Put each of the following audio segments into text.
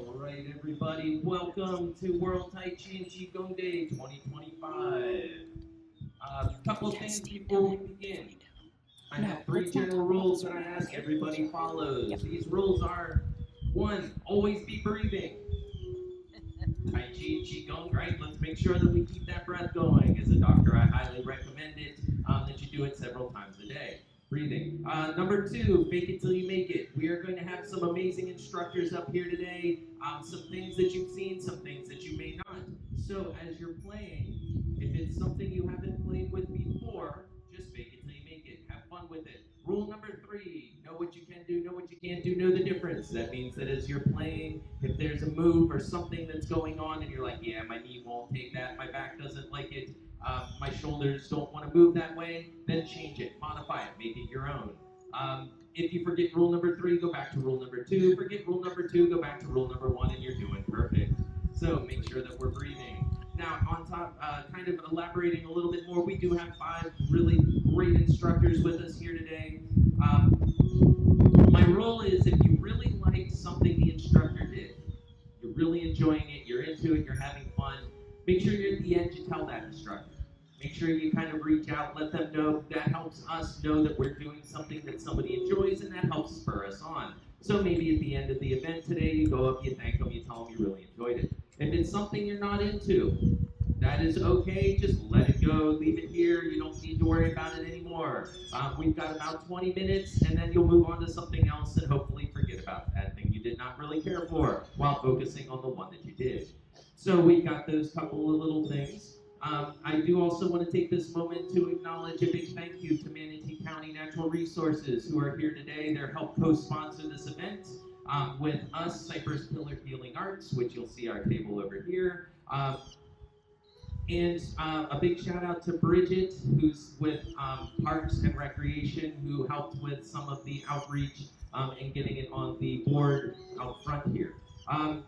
All right, everybody, welcome to World Tai Chi Qigong Day 2025. A couple of things before we begin. I have three general rules that I ask everybody follows. These rules are: one, always be breathing. Tai Chi Qigong, right? Let's make sure that we keep that breath going. As a doctor, I highly recommend it that you do it several times a day. Breathing. Number two, fake it till you make it. We are going to have some amazing instructors up here today. Some things that you've seen, some things that you may not. So as you're playing, if it's something you haven't played with before, just fake it till you make it. Have fun with it. Rule number three, know what you can do, know what you can't do, know the difference. That means that as you're playing, if there's a move or something that's going on and you're like, yeah, my knee won't take that, my back doesn't like it, my shoulders don't want to move that way, then change it, modify it, make it your own. If you forget rule number three, go back to rule number two. Forget rule number two, go back to rule number one, and you're doing perfect. So make sure that we're breathing. Now, on top, kind of elaborating a little bit more, we do have five really great instructors with us here today. My rule is if you really like something the instructor did, you're really enjoying it, you're into it, you're having fun, make sure you're at the end, you tell that instructor. Make sure you kind of reach out, let them know. That helps us know that we're doing something that somebody enjoys, and that helps spur us on. So maybe at the end of the event today, you go up, you thank them, you tell them you really enjoyed it. If it's something you're not into, that is okay. Just let it go. Leave it here. You don't need to worry about it anymore. We've got about 20 minutes, and then you'll move on to something else and hopefully forget about that thing you did not really care for while focusing on the one that you did. So we've got those couple of little things. I do also want to take this moment to acknowledge a big thank you to Manatee County Natural Resources who are here today. They're helped co-sponsor this event with us, Cypress Pillar Healing Arts, which you'll see our table over here. And a big shout out to Bridget, who's with Parks and Recreation, who helped with some of the outreach and getting it on the board out front here.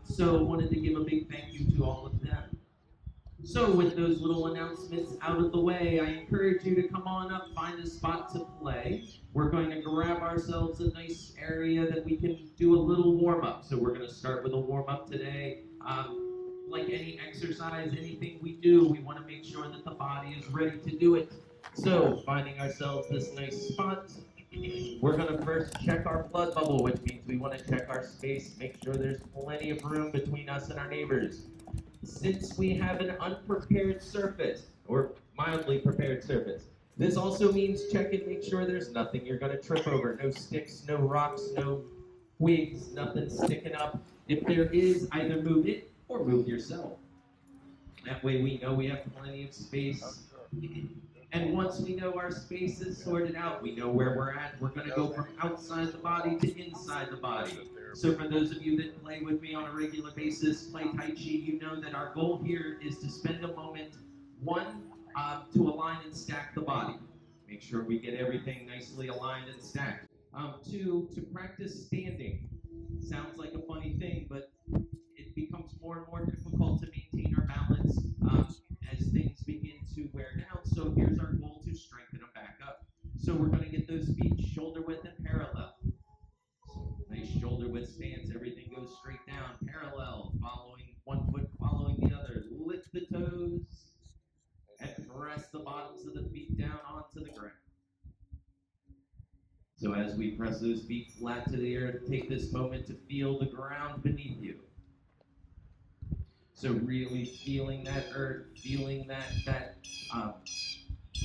So wanted to give a big thank you to all of them. So with those little announcements out of the way, I encourage you to come on up, find a spot to play. We're going to grab ourselves a nice area that we can do a little warm up. So we're going to start with a warm up today. Like any exercise, anything we do, we want to make sure that the body is ready to do it. So finding ourselves this nice spot, we're going to first check our blood bubble, which means we want to check our space, make sure there's plenty of room between us and our neighbors. Since we have an unprepared surface, or mildly prepared surface, this also means check and make sure there's nothing you're going to trip over. No sticks, no rocks, no twigs, nothing sticking up. If there is, either move it or move yourself. That way we know we have plenty of space. And once we know our space is sorted out, we know where we're at, we're going to go from outside the body to inside the body. So for those of you that play with me on a regular basis, play Tai Chi, you know that our goal here is to spend a moment, one, to align and stack the body. Make sure we get everything nicely aligned and stacked. Two, to practice standing. Sounds like a funny thing, but it becomes more and more difficult to maintain our balance as things begin to wear down. So here's our goal to strengthen them back up. So we're going to get those feet shoulder width and parallel. So nice shoulder width stance. Everything goes straight down, parallel, following one foot, following the other. Lift the toes and press the bottoms of the feet down onto the ground. So as we press those feet flat to the earth, take this moment to feel the ground beneath you. So really feeling that earth, feeling that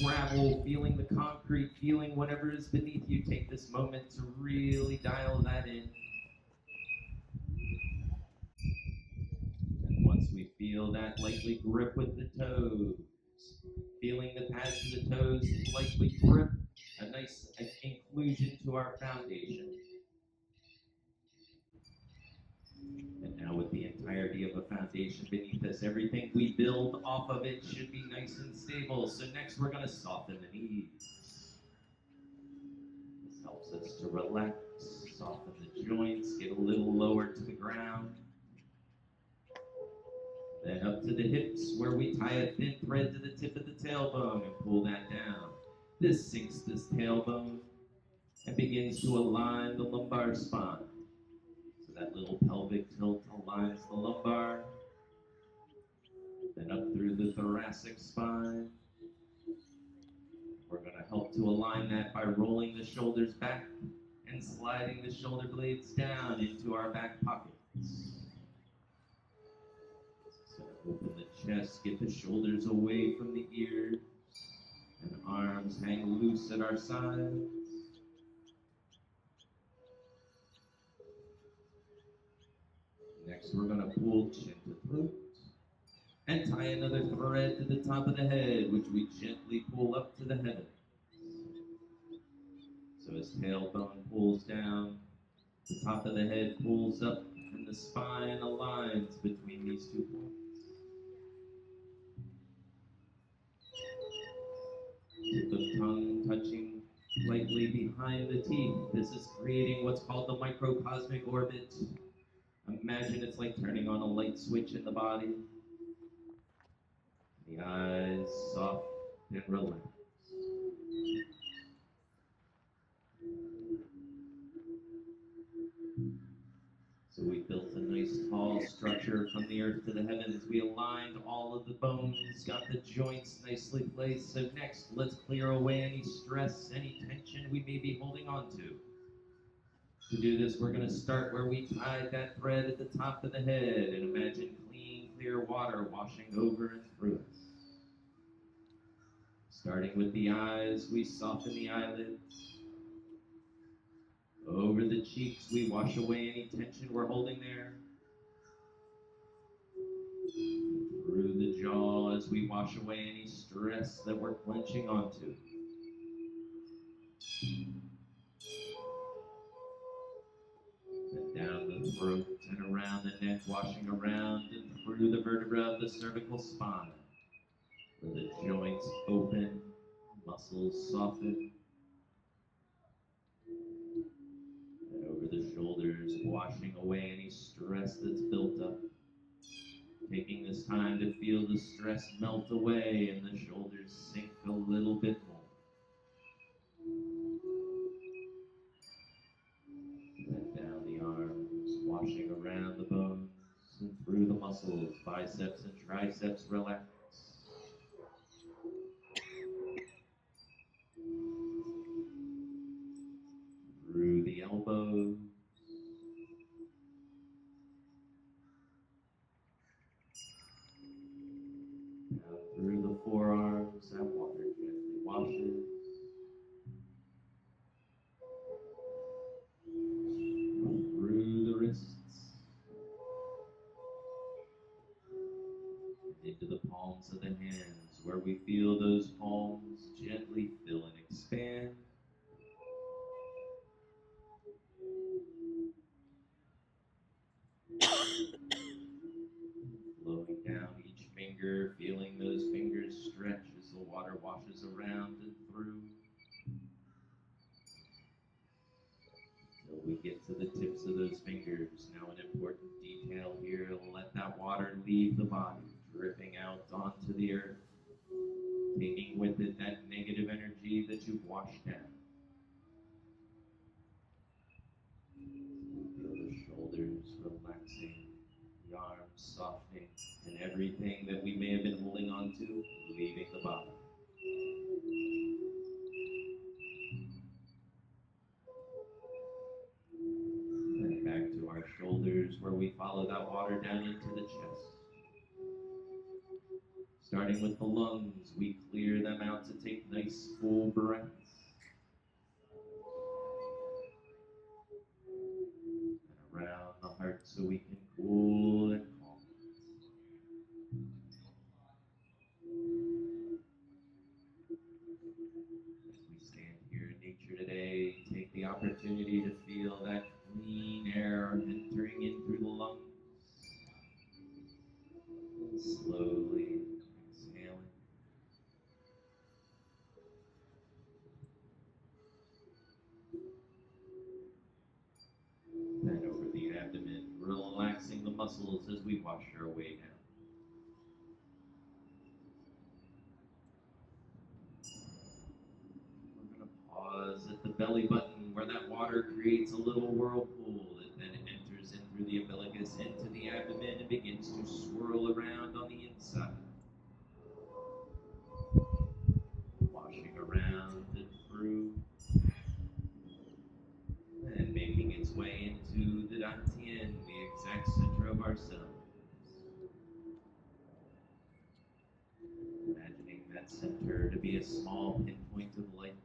gravel, feeling the concrete, feeling whatever is beneath you. Take this moment to really dial that in. And once we feel that, lightly grip with the toes. Feeling the pads of the toes, lightly grip. A nice inclusion to our foundation. And now with the entirety of a foundation beneath us, everything we build off of it should be nice and stable. So next we're going to soften the knees. This helps us to relax, soften the joints, get a little lower to the ground. Then up to the hips where we tie a thin thread to the tip of the tailbone and pull that down. This sinks this tailbone and begins to align the lumbar spine. that little pelvic tilt aligns the lumbar, then up through the thoracic spine. We're going to help to align that by rolling the shoulders back and sliding the shoulder blades down into our back pockets. So open the chest, get the shoulders away from the ears, and arms hang loose at our sides. Next, we're going to pull chin to throat and tie another thread to the top of the head, which we gently pull up to the heavens. So as tailbone pulls down, the top of the head pulls up, and the spine aligns between these 2 points. Tip of tongue touching lightly behind the teeth. This is creating what's called the microcosmic orbit. Imagine it's like turning on a light switch in the body. The eyes soft and relaxed. So we built a nice tall structure from the earth to the heavens. We aligned all of the bones, got the joints nicely placed. So next, let's clear away any stress, any tension we may be holding on to. To do this, we're going to start where we tied that thread at the top of the head and imagine clean, clear water washing over and through us. Starting with the eyes, we soften the eyelids. Over the cheeks, we wash away any tension we're holding there. Through the jaw as we wash away any stress that we're clenching onto. Then down the throat and around the neck, washing around and through the vertebra of the cervical spine, where the joints open, muscles soften. And over the shoulders, washing away any stress that's built up. Taking this time to feel the stress melt away and the shoulders sink a little bit more. Then down the arms, washing around the bones and through the muscles, biceps and triceps relax. Through the elbows. Down through the forearms, that water gently washes. Through the wrists. Into the palms of the hands, where we feel those palms gently fill and expand. Flowing down each finger, feeling those fingers stretch as the water washes around and through. Until we get to the tips of those fingers. Now an important detail here, let that water leave the body, dripping out onto the earth, taking with it that negative energy that you've washed down. Feel the shoulders relaxing, the arms softening, and everything that we may have been holding on to, leaving the body. And back to our shoulders, where we follow that water down into the chest. Starting with the lungs, we clear them out to take nice full breaths. And around the heart so we can cool and calm. As we stand here in nature today, take the opportunity to feel that clean air entering in through the lungs. And slowly exhaling. Then over the abdomen, relaxing the muscles as we wash our way down. We're going to pause at the belly button where that water creates a little whirlpool that then enters in through the umbilicus into the abdomen and begins to swirl around on the inside. Washing around and through, and making its way into the dantian, the exact center of ourselves. Imagining that center to be a small pinpoint of light.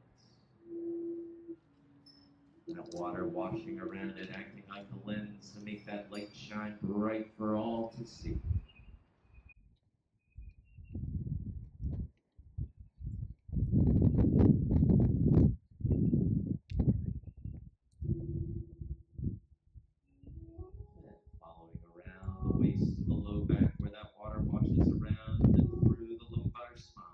That water washing around it, acting like a lens to make that light shine bright for all to see. And following around the waist to the low back where that water washes around and through the lumbar spine.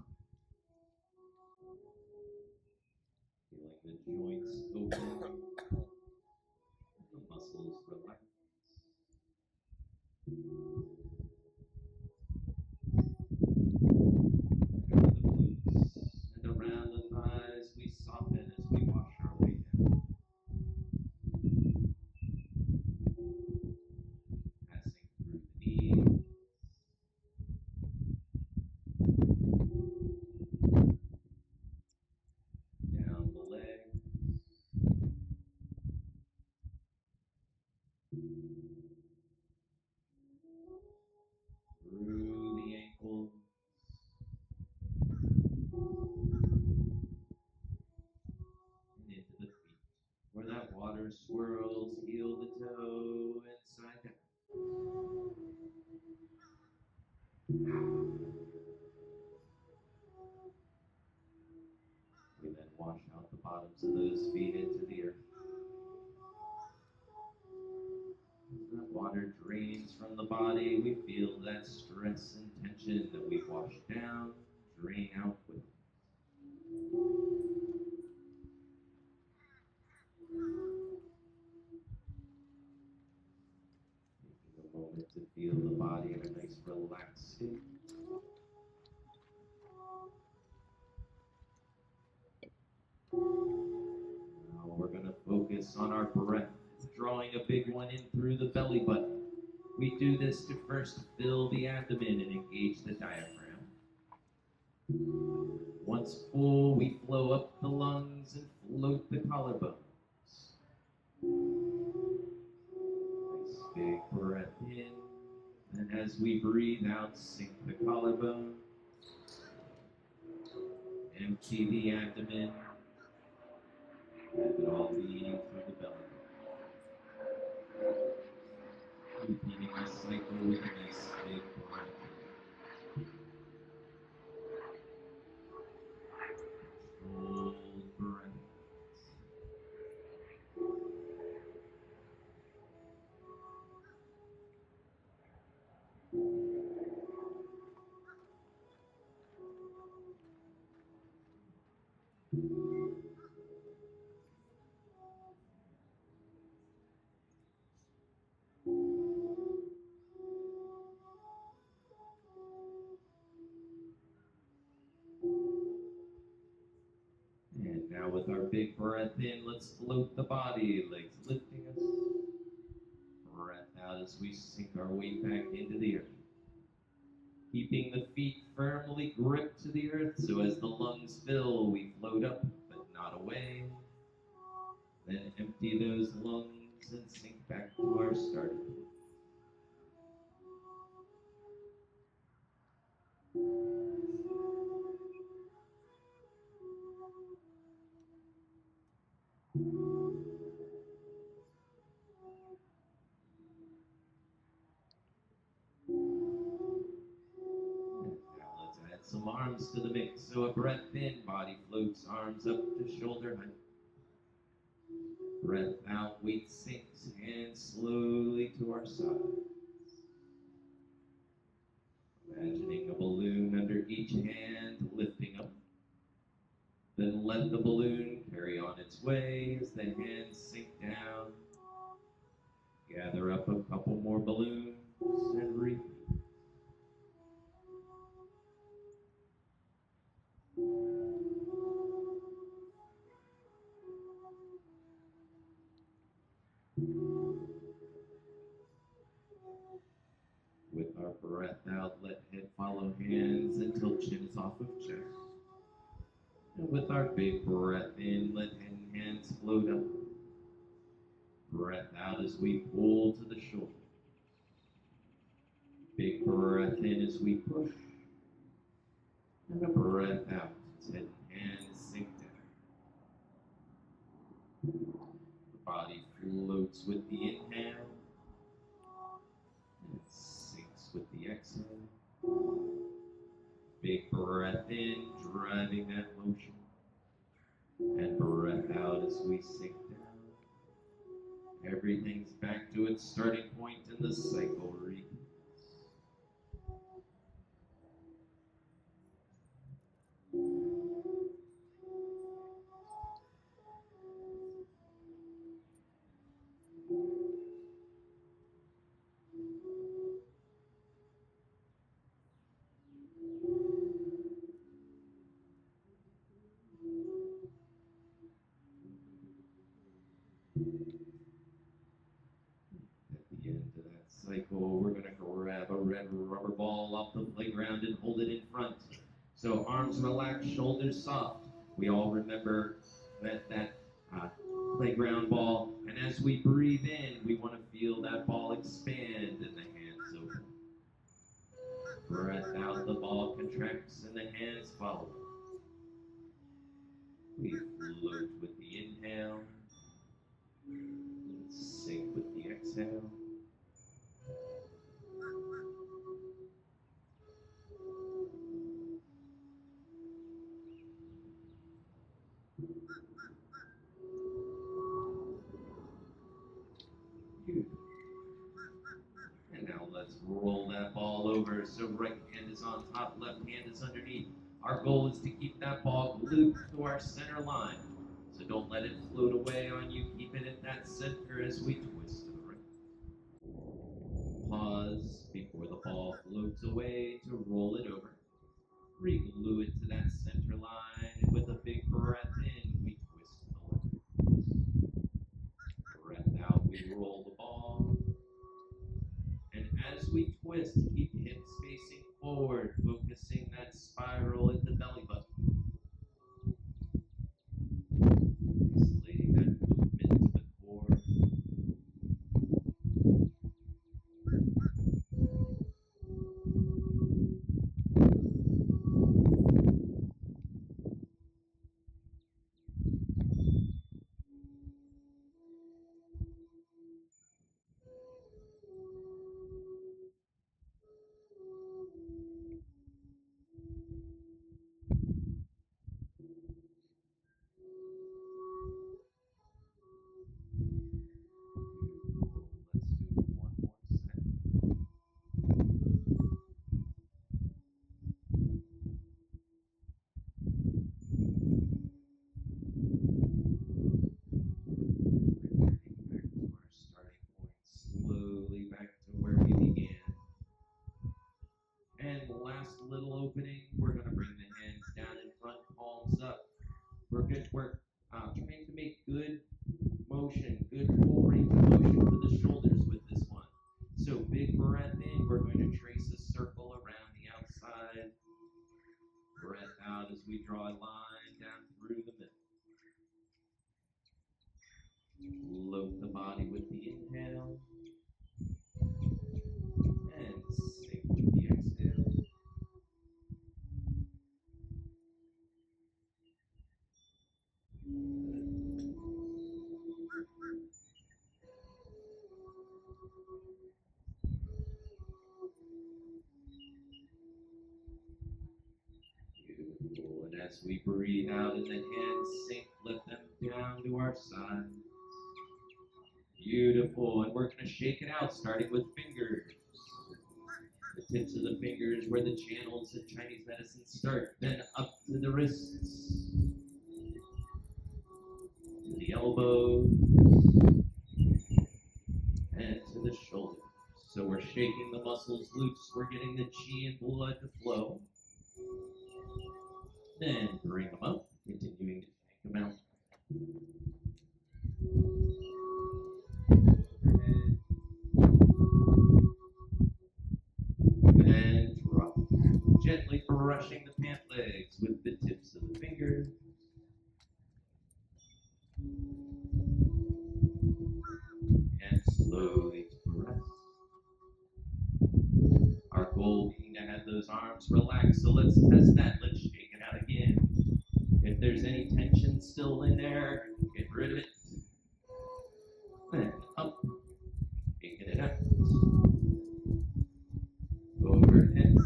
Feeling the joints open, the muscles relax. Over the glutes and around the thighs, we soften as we wash our way down. Passing through the knees, down the legs, through the ankles, and into the feet, where that water swirls heel to toe and side down. We then wash out the bottoms of those feet into the earth. As that water drains from the body, we feel that stress and tension that we wash down, drain out with it. Taking a moment to feel the body in a nice relaxed state. Now we're going to focus on our breath, drawing a big one in through the belly button. We do this to first fill the abdomen and engage the diaphragm. Once full, we flow up the lungs and float the collarbones. Nice big breath in, and as we breathe out, sink the collarbone. Empty the abdomen. Let it all leave through the belly. Repeating the cycle with a nice big breath. Controlled breath. And now with our big breath in, let's float the body, legs lifting us. Breath out as we sink our weight back into the earth. Keeping the feet firmly gripped to the earth, so as the lungs fill, we float up, but not away. Then empty those lungs and sink back to our starting point. Some arms to the mix. So a breath in, body floats, arms up to shoulder height. Breath out, weight sinks, hands slowly to our sides. Imagining a balloon under each hand, lifting up. Then let the balloon carry on its way as the hands sink down. Gather up a couple more balloons and repeat. Breath out, let head follow hands until chin is off of chest. And with our big breath in, let head and hands float up. Breath out as we pull to the shoulder. Big breath in as we push. And a breath out as head and hands sink down. The body floats with the inhale. And it sinks with the exhale. Big breath in, driving that motion. And breath out as we sink down. Everything's back to its starting point and the cycle repeats. At the end of that cycle, we're going to grab a red rubber ball off the playground and hold it in front. So arms relaxed, shoulders soft. We all remember that playground ball. And as we breathe in, we want to feel that ball expand and the hands open. Breath out, the ball contracts and the hands follow. We float with the inhale. Sink with the exhale. And now let's roll that ball over. So right hand is on top, left hand is underneath. Our goal is to keep that ball glued to our center line. So don't let it float away on you. Keep it at that center as we twist to the right. Pause before the ball floats away to roll it over. Re-glue it to that center line. And with a big breath in, we twist to the left. Breath out, we roll the ball. And as we twist, keep hips facing forward, focusing that spiral at the belly button. Isolating that movement to the core. Let's do one more set. Returning back to our starting point, slowly back to where we began. And last little opening, we're going to bring the hands down in front, palms up. We're trying to make good motion, good full range of motion for the shoulders with this one. So big breath in, we're going to trace a circle around the outside. Breath out as we draw a line down through the middle. Float the body with the inhale. And sink with the exhale. Beautiful. And as we breathe out and the hands sink, lift them down to our sides. Beautiful. And we're going to shake it out, starting with fingers. The tips of the fingers where the channels in Chinese medicine start. Then up to the wrists. To the elbows. And to the shoulders. So we're shaking the muscles loose. We're getting the chi and blood to flow. Then bring them up, continuing to take them out. Overhead. arms relaxed. So let's test that. Let's shake it out again. If there's any tension still in there, get rid of it. And up, shaking it out. Overhead.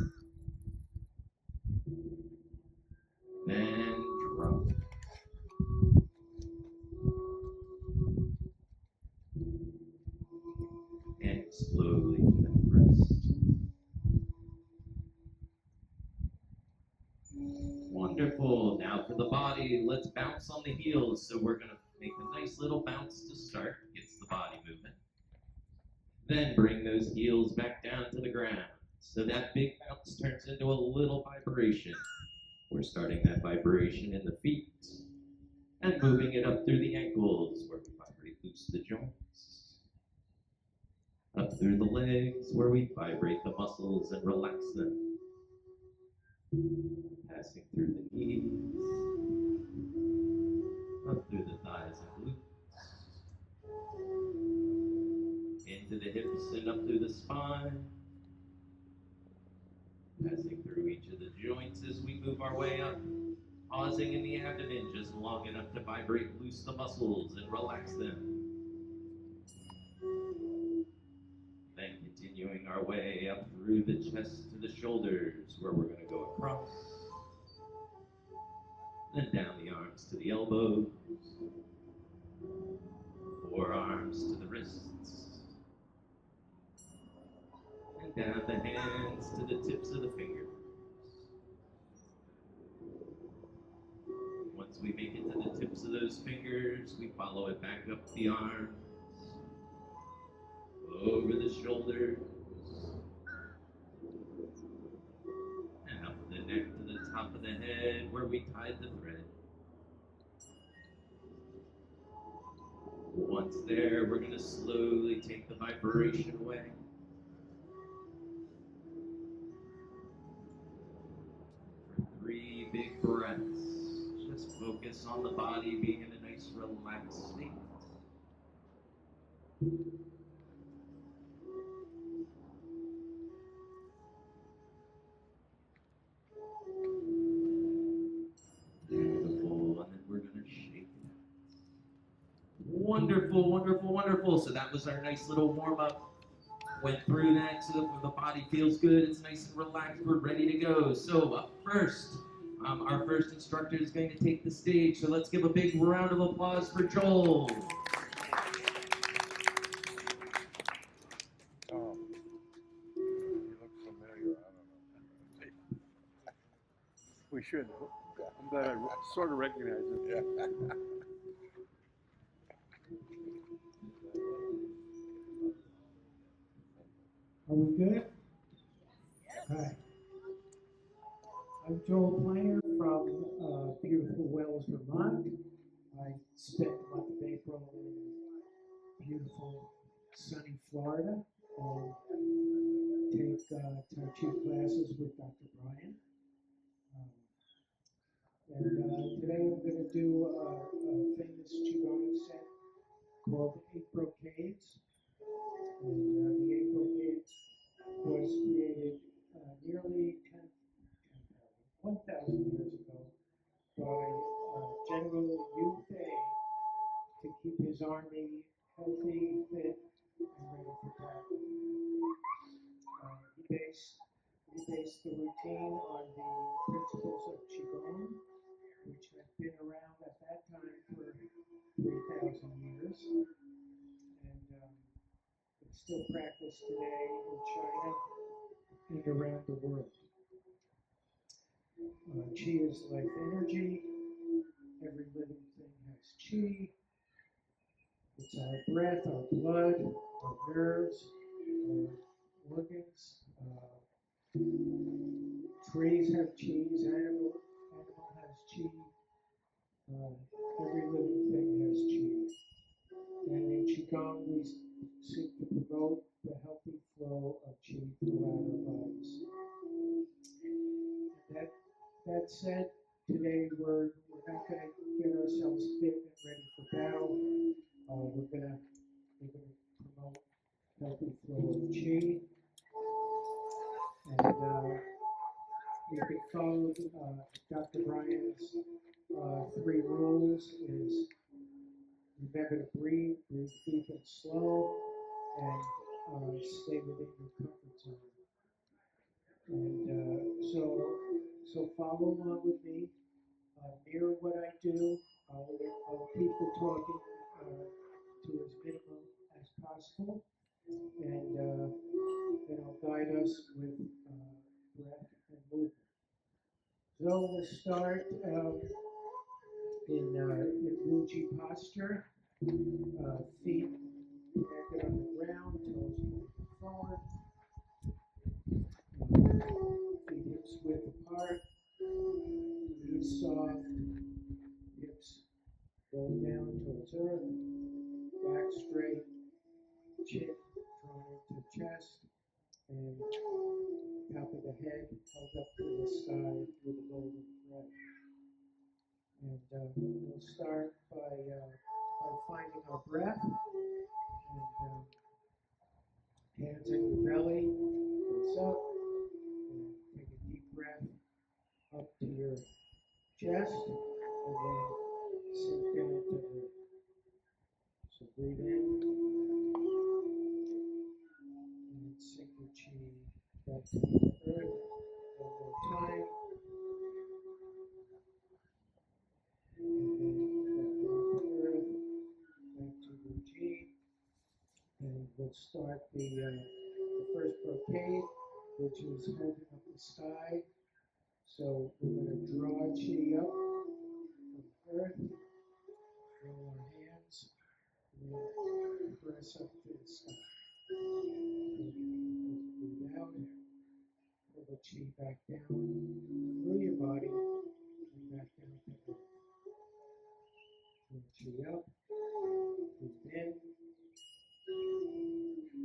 And drop. And slowly to the rest. Wonderful. Now for the body, let's bounce on the heels. So we're going to make a nice little bounce to start. Gets the body moving. Then bring those heels back down to the ground. So that big bounce turns into a little vibration. We're starting that vibration in the feet and moving it up through the ankles where we vibrate loose the joints. Up through the legs where we vibrate the muscles and relax them. Passing through the knees, up through the thighs and glutes, into the hips and up through the spine, passing through each of the joints as we move our way up, pausing in the abdomen just long enough to vibrate loose the muscles and relax them. Then continuing our way up through the chest to the shoulders where we're going to go across. Then down the arms to the elbows, forearms to the wrists, and down the hands to the tips of the fingers. Once we make it to the tips of those fingers, we follow it back up the arms, over the shoulders, and up the neck to the top of the head where we tied the thread. Once there, we're going to slowly take the vibration away. For 3 big breaths, just focus on the body being in a nice relaxed state. Beautiful, and then we're going to shake it out. Wonderful, wonderful, wonderful. So that was our nice little warm-up. Went through that so that when the body feels good, it's nice and relaxed, we're ready to go. So up first, our first instructor is going to take the stage. So let's give a big round of applause for Joel. Oh, you look familiar. I don't know. We should. I'm glad I sort of recognize it. Yeah. Are we good? Hi. I'm Joel Plainer from beautiful Wells, Vermont. I spent the month of April in beautiful sunny Florida and take Tai Chi classes with Dr. Brian. Today I'm going to do a famous Qigong set called 8 Brocades. And the 8 Brocades was created nearly 1,000 years ago by General Yu Fei to keep his army healthy, fit, and ready for battle. He based the routine on the principles of Qigong, which had been around at that time for 3,000 years, and it's still practiced today in China and around the world. Qi is life energy. Every living thing has qi. It's our breath, our blood, our nerves, our organs. Trees have qi. Animal has qi. Every living thing has qi. And in Qigong, we seek to promote the healthy flow of qi throughout our bodies. That said, today we're not going to get ourselves fit and ready for battle. We're going to promote healthy flow of qi. And three rules is remember to breathe deep and slow, and stay within your comfort zone. And so follow along with me. Mirror what I do. I'll keep the talking to as minimal as possible, and then I'll guide us with breath and movement. So we'll start in Muji posture. Feet planted on the ground, toes pointing forward, feet hips width apart, knees soft, hips roll down towards earth, back straight, chin drawn into chest, and top of the head held up to the sky with a golden thread. And we'll start by finding our breath, and hands at your belly, face up, and take a deep breath up to your chest, and then sink down to earth. So breathe in, and sink your chi back to the earth. One more time. And then back down to earth, back to your chi. And we'll start the first brocade, which is holding up the sky. So we're going to draw chi up from earth, roll our hands, and then press up to the sky. Breathe out, pull the chi back down through your body, and back down to earth. Pull chi up, breathe in,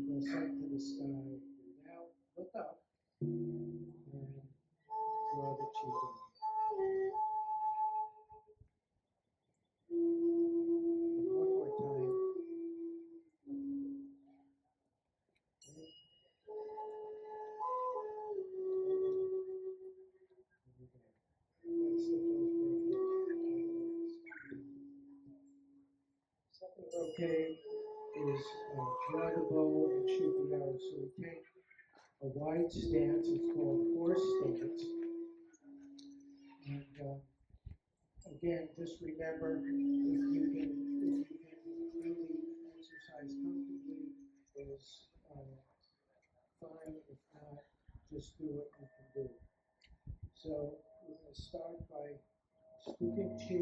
press up to the sky, breathe out, look up, and draw the chi down. And one more time. That's the first brocade. Second brocade is draw the bow and shoot the arrow. So we take a wide stance. It's called horse stance. And again, just remember, if you can really exercise comfortably, is fine. If not, just do what you can do. So we're going to start by scooping chi,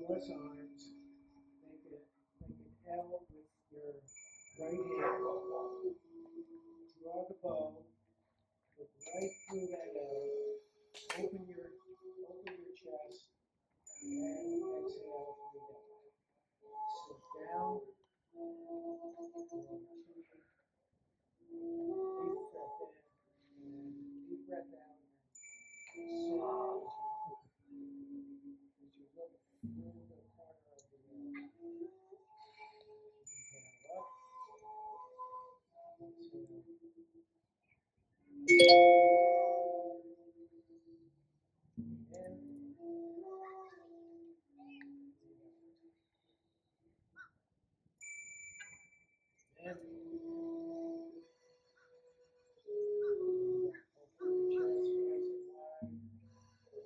cross arms, make an L with your right hand, draw the bow, look right through that L, open your chest, and exhale, breathe out. Sit down, deep breath out, and soft as you look through the corner of the L. Inhale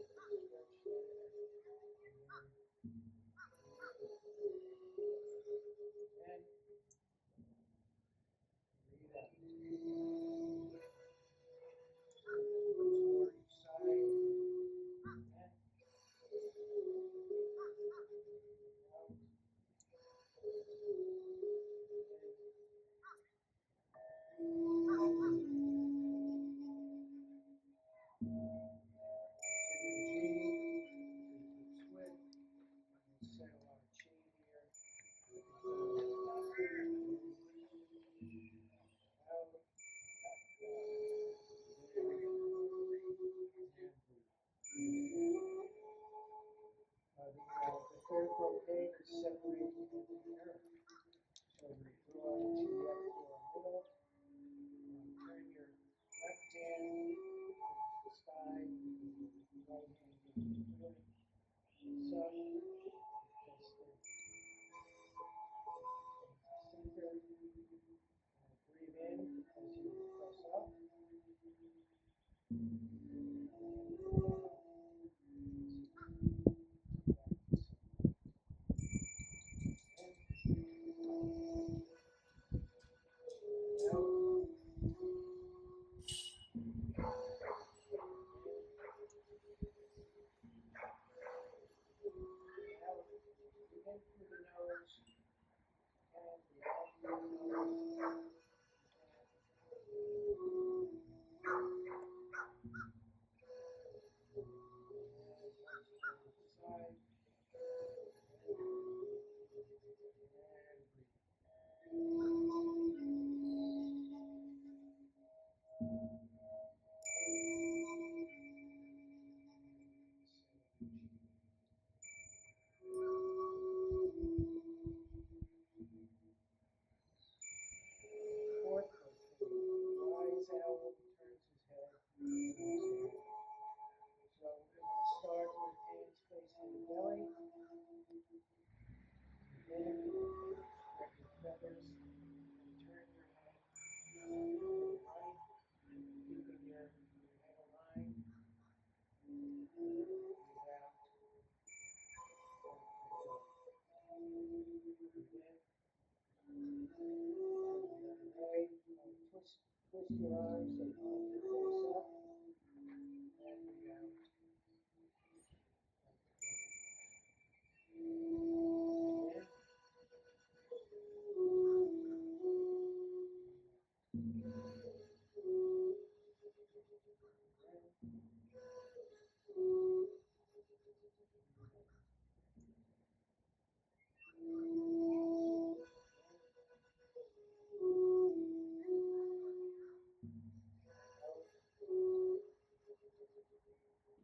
up, exhale. The third brocade is separated from the earth. So we draw the chi up to our middle, turn your left hand to the sky, right hand to the earth, up. Press the center. Breathe in as you press up. Fourth rotation. Rise out, turns his head. So we're going to start with hands facing the belly. Then grab your feathers and turn your head right, keeping your head aligned. Breathe out. Breathe in. Right. Twist your arms so palms are face up. And breathe out. Breathe in.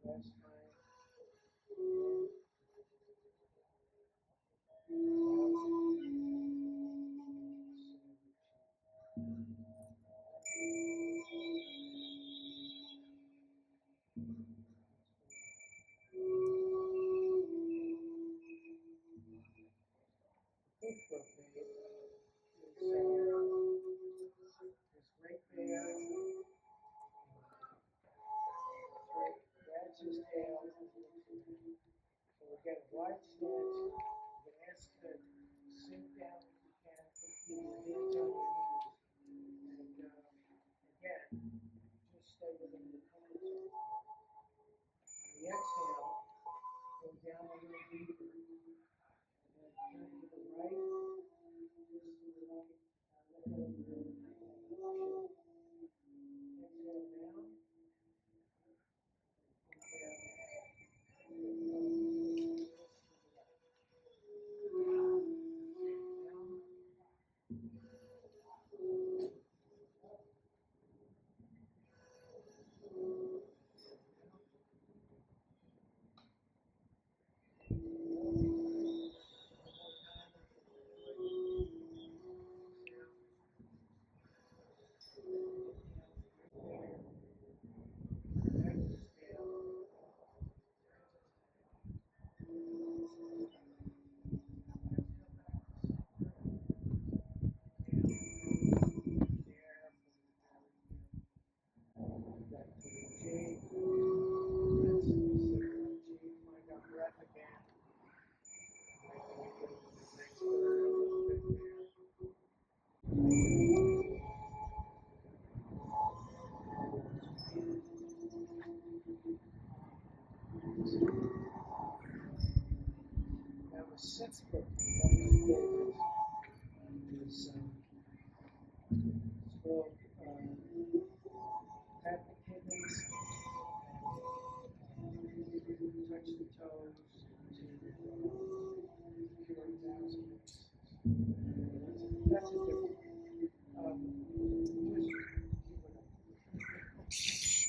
Last time. In. Fifth rotate is right there. Right, grabs his tail. So we get a wide stance. You can ask to sink down if you can. Keep your hands on your knees. And again, just stay within the comfort zone. On the exhale, go down a little deeper. And then turn to the right, twist to the right, let go of your exhale down, inhale, Now the sixth book, one of my favorites, is it's called Tap the Kidneys and Touch the Toes to cure 1,000 illnesses. That's a different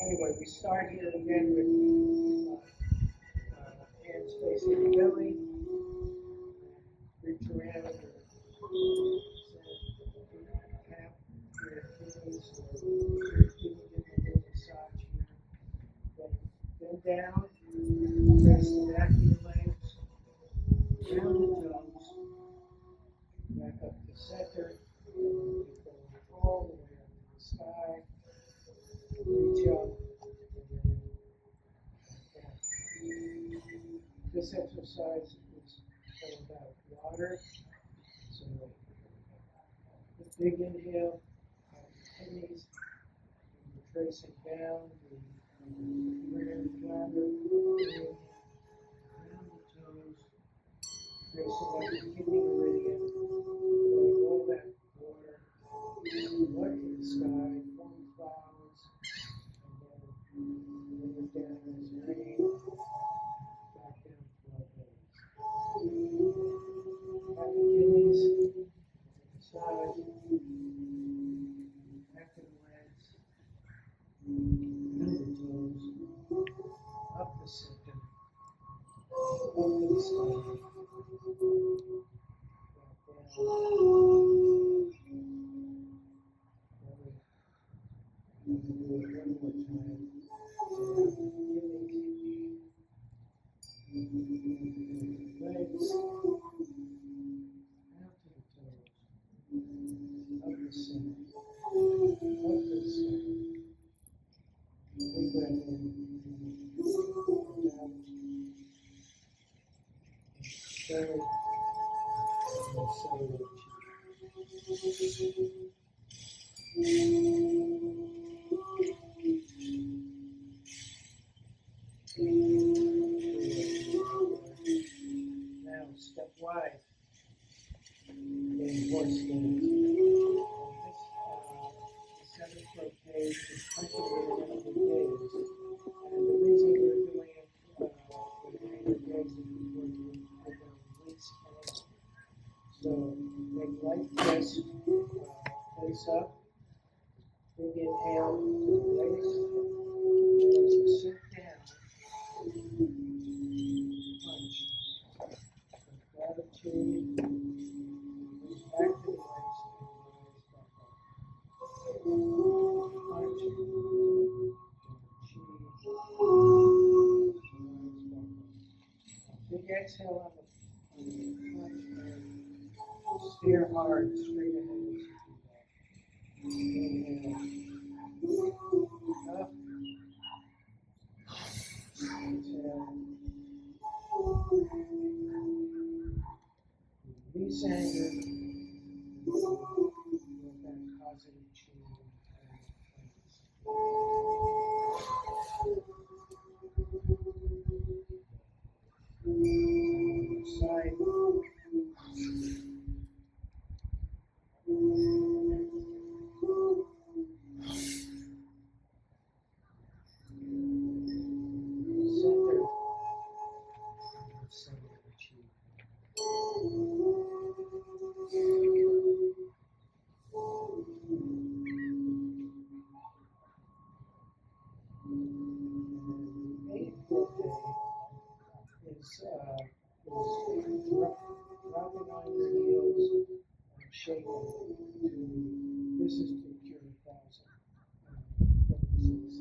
anyway, we start here again with hands facing the belly. Reach around and tap your kidneys or giving them a little massage here. Then bend down, press the back of your legs, exercise is all about water. So the big inhale, kidneys, and we're tracing down the urinary bladder, inhale, down the toes, tracing up the kidney meridian, letting all that water up to the sky, form clouds, and then bring it down as rain, back down to our bellies. Happy kidneys, side, back to the legs, down the toes, up the septum, up to the stomach, back down, belly. We can do it one more time. So kidneys, legs, down to the toes, up the center, up the stomach. Big breath in, down, belly, and cellular Now step wide in horse stance. This 7-foot page is punctuated in the days. And the reason we're doing it with the days is because we're going to release energy. So make light press, face up, big inhale to the waist. And as you sit down, punch. So gratitude, goes back to the waist and rise back up. Punch, chi, rise back up. Big exhale on the punch and stare hard straight ahead as you do that. Inhale, up, exhale, release anger, with that positive chi and kindness. Side. Center of chi. Eighth is dropping on your heels and shaking. This is to cure 1,000 illnesses.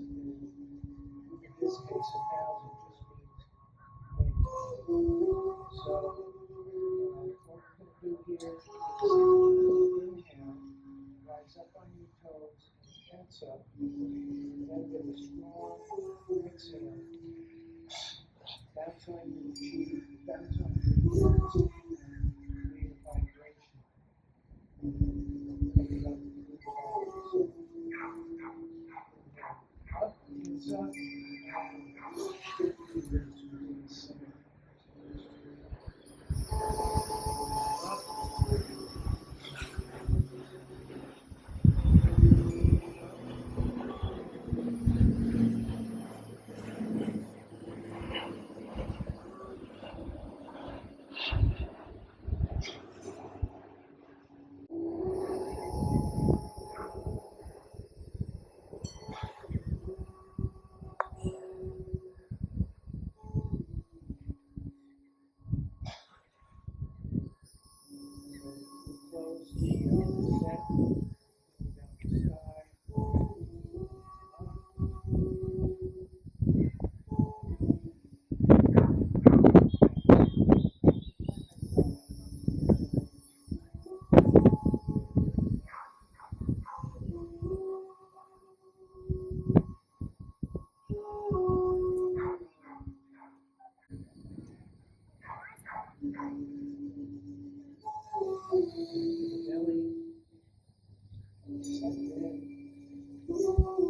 In this case, 1,000 just means maybe. So, what we're going to do here is inhale, rise up on your toes and tense up, then with a strong exhale, bounce on your cheek, bounce on your ears, and create a vibration. Coming up through the body. So, up, tense up, and shift fingers within the center. Up, the belly. Step in. Close hands, close palms.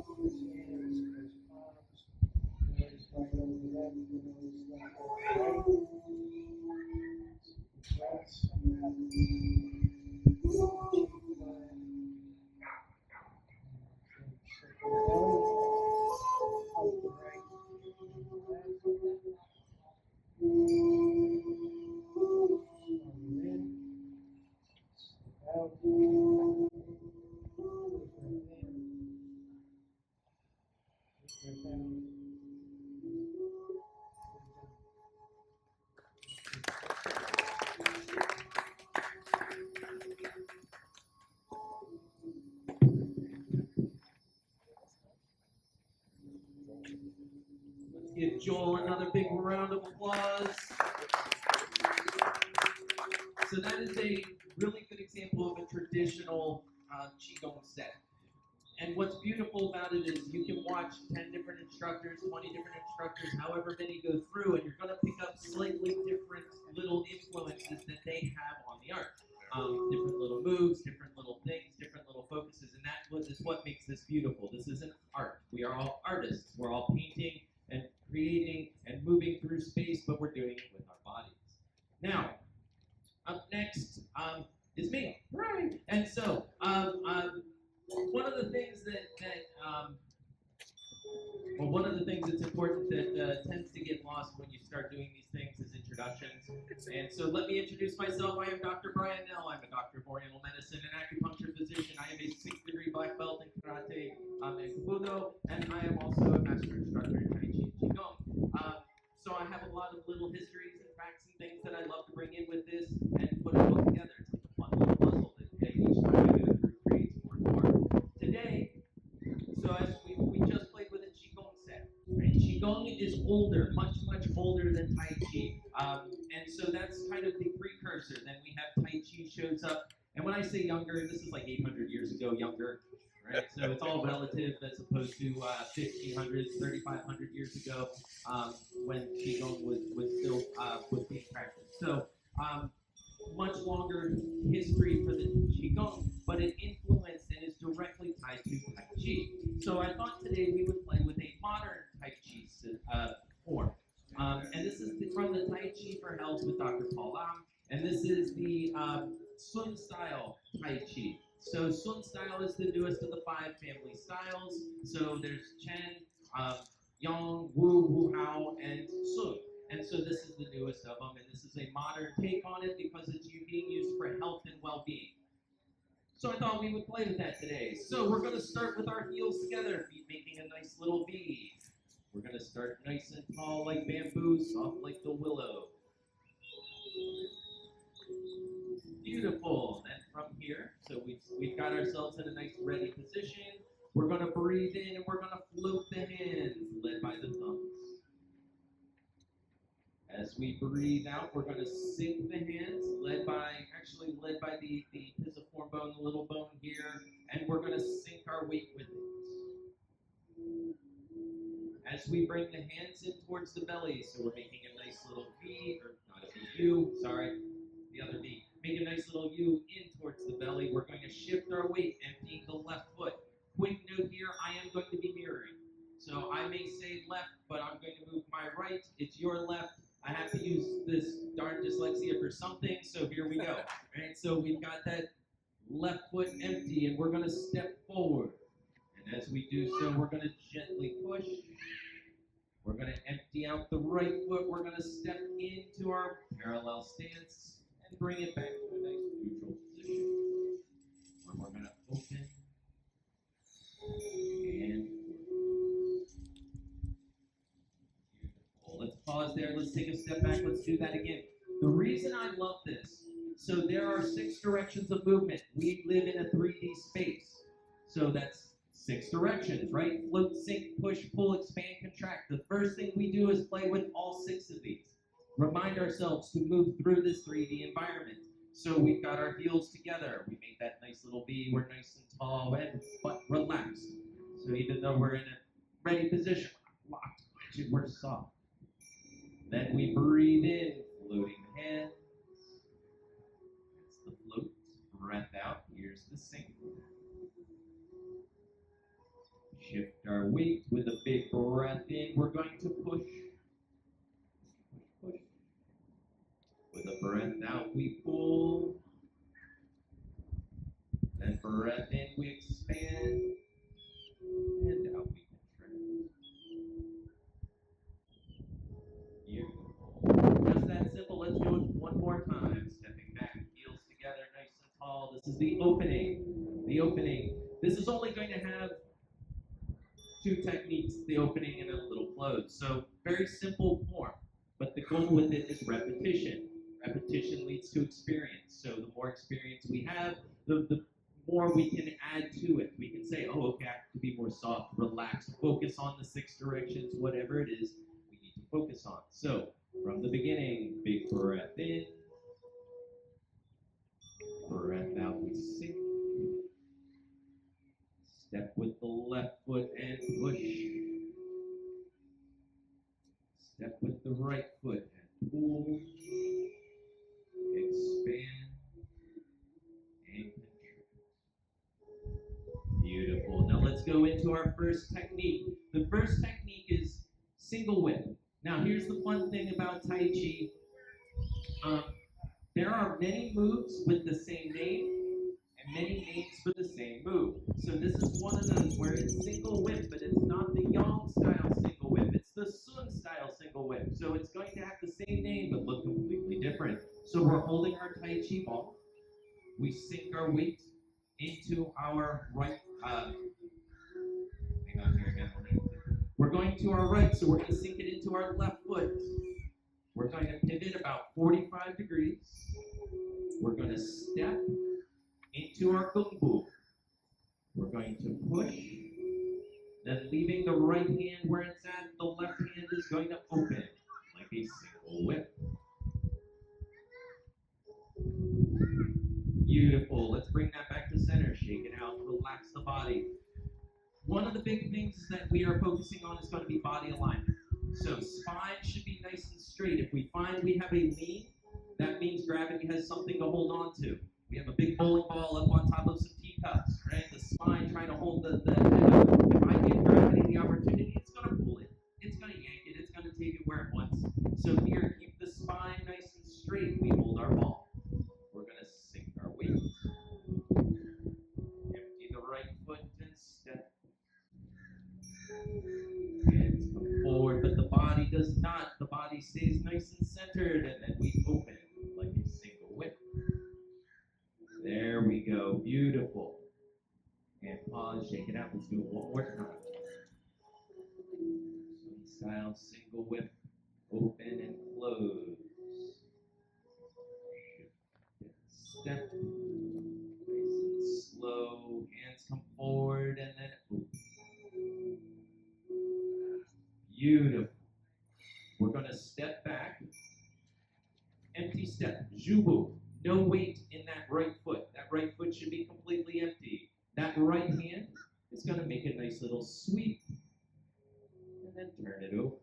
Nose right over left, nose left over right. Breaths. Cheek flat. Circle the belly. Out the right and the left. Swallow in. Step out. Big breath in. Big breath out. Let's give Joel another big round of applause. So that is a really good example of a traditional Qigong set. And what's beautiful about it is you can watch 10 different instructors, 20 different instructors, however many go through, and you're going to pick up slightly different little influences that they have on the art. Different little moves, different little things, different little focuses, and that is what makes this beautiful. This is an art. We are all artists. We're all painting and creating and moving through space, but we're doing it with our bodies. Now, up next is me, right? And so, one of the things one of the things that's important that tends to get lost when you start doing these things is introductions. And so let me introduce myself. I am Dr. Brian Nell. I'm a doctor of Oriental medicine and acupuncture physician. I am a 6th-degree black belt in karate and Kobudo, and I am also a master instructor in Tai Chi Qigong. So I have a lot of little histories and facts and things that I love to bring in with this and put it all together. It's like a fun little puzzle that each time I go through creates more and more. Today, so as we just played with a Qigong set, right? Qigong is older, much older than Tai Chi. And so that's kind of the precursor. Then we have Tai Chi shows up. And when I say younger, this is like 800 years ago younger, right? So it's all relative as opposed to 1500s, 3500 years ago when Qigong was still was being practiced. So much longer history for the Qigong, but it influenced and is directly tied to Tai Chi. So I thought today we would play with a modern Tai Chi form. And this is from the Tai Chi for Health with Dr. Paul Lam. And this is the Sun style Tai Chi. So Sun style is the newest of the 5 family styles. So there's Chen, Yang, Wu, Wu Hao, and Sun. And so this is the newest of them, and this is a modern take on it because it's being used for health and well-being. So I thought we would play with that today. So we're going to start with our heels together, making a nice little V. We're going to start nice and tall like bamboo, soft like the willow. Beautiful. Then from here, so we've got ourselves in a nice ready position. We're going to breathe in and we're going to float the hands, led by the thumbs. As we breathe out, we're going to sink the hands, led by the pisiform bone, the little bone here, and we're going to sink our weight with it. As we bring the hands in towards the belly, so we're making a nice little V, or not a V, U, sorry, the other V. Make a nice little U in towards the belly. We're going to shift our weight, emptying the left foot. Quick note here, I am going to be mirroring. So I may say left, but I'm going to move my right. It's your left. I have to use this darn dyslexia for something, so here we go. Right? So we've got that left foot empty, and we're going to step forward. And as we do so, we're going to gently push. We're going to empty out the right foot. We're going to step into our parallel stance and bring it back to a nice neutral position. Where we're going to open and let's pause there. Let's take a step back. Let's do that again. The reason I love this, so there are 6 directions of movement. We live in a 3D space. So that's 6 directions, right? Float, sink, push, pull, expand, contract. The first thing we do is play with all 6 of these. Remind ourselves to move through this 3D environment. So we've got our heels together. We make that nice little V. We're nice and tall and but relaxed. So even though we're in a ready position, we're not locked, rigid, we're soft. Then we breathe in, floating the hands. our weight with a big breath in. We're going to push. Push. With a breath out, we pull. Then breath in, we expand. And out we contract. Beautiful. Just that simple. Let's do it one more time. Stepping back, heels together, nice and tall. This is the opening. The opening. This is only going to have two techniques, the opening and a little close. So very simple form, but the goal with it is repetition. Repetition leads to experience. So the more experience we have, the more we can add to it. We can say, oh, okay, I have to be more soft, relaxed, focus on the 6 directions, whatever it is we need to focus on. So from the beginning, big breath in, breath out, we sink. Step with the left foot and push. Step with the right foot and pull, expand, and contract. Beautiful. Now let's go into our first technique. The first technique is single whip. Now here's the fun thing about Tai Chi. There are many moves with the same name and many names for the same move. So this is one of those where it's single whip, but it's not the Yang style single whip. It's the Sun style single whip. So it's going to have the same name but look completely different. So we're holding our Tai Chi ball. We sink our weight into our right. Hang on here again. We're going to our right, so we're going to sink it into our left foot. We're going to pivot about 45 degrees. We're going to step into our gung bu. We're going to push, then leaving the right hand where it's at, the left hand is going to open like a single whip. Beautiful. Let's bring that back to center. Shake it out, relax the body. One of the big things that we are focusing on is going to be body alignment. So spine should be nice and straight. If we find we have a lean, that means gravity has something to hold on to. We have a big bowling ball up on top of some teacups, right? The spine trying to hold the head up. If I give gravity the opportunity, it's going to pull it. It's going to yank it. It's going to take it where it wants. So here, keep the spine nice and straight. We hold our ball. We're going to sink our weight. Empty the right foot and step. Hands come forward, but the body does not. The body stays nice and centered, and then we open like a single whip. There we go. Beautiful. And pause, shake it out. Let's do it one more time. Sun style, single whip, open and close. Step. Nice and slow. Hands come forward and then open. Beautiful. We're going to step back. Empty step. Jubu. No weight in that right foot. That right foot should be completely empty. That right hand is going to make a nice little sweep. And then turn it over.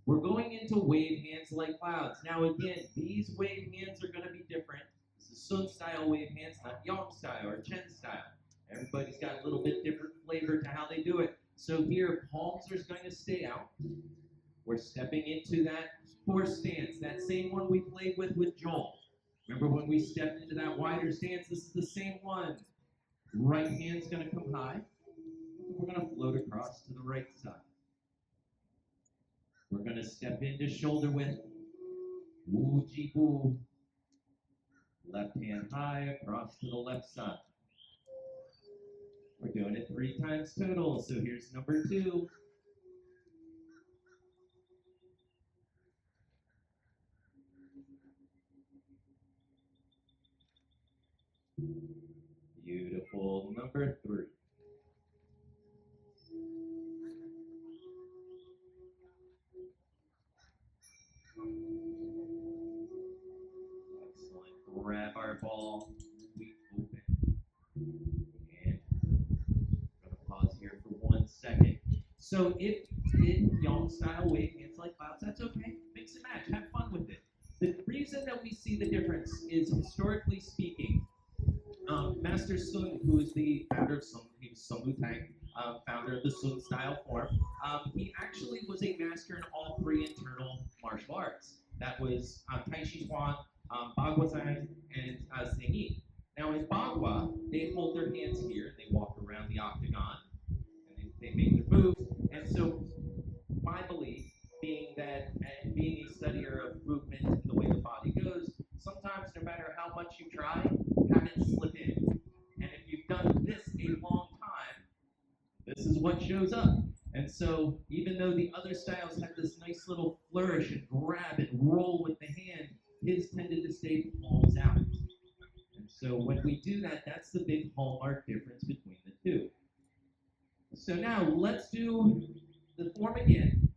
We're going into wave hands like clouds. Now again, these wave hands are going to be different. This is Sun style wave hands, not Yang style or Chen style. Everybody's got a little bit different flavor to how they do it. So here, palms are going to stay out. We're stepping into that horse stance, that same one we played with Joel. Remember when we stepped into that wider stance? This is the same one. Right hand's going to come high. We're going to float across to the right side. We're going to step into shoulder width. Woo ji boo. Left hand high across to the left side. We're doing it 3 times total. So here's number 2. Beautiful. Number 3. Excellent. Grab our ball. We open. And I'm going to pause here for 1 second. So if in Yang style wave hands like clouds, that's okay. Mix and match. Have fun with it. The reason that we see the difference is, historically speaking, Master Sun, who is the founder of Sun, he was Sun Wu Tang, founder of the Sun style form. He actually was a master in all three internal martial arts. That was Tai Chi Chuan, Bagua and Zengyi. Now in Bagua, they hold their hands here and they walk around the octagon and they make their moves. And so my belief being that, and being a studier of movement and the way the body goes, sometimes no matter how much you try, have it slip in. And if you've done this a long time, this is what shows up. And so, even though the other styles had this nice little flourish and grab and roll with the hand, his tended to stay palms out. And so, when we do that, that's the big hallmark difference between the two. So, now let's do the form again.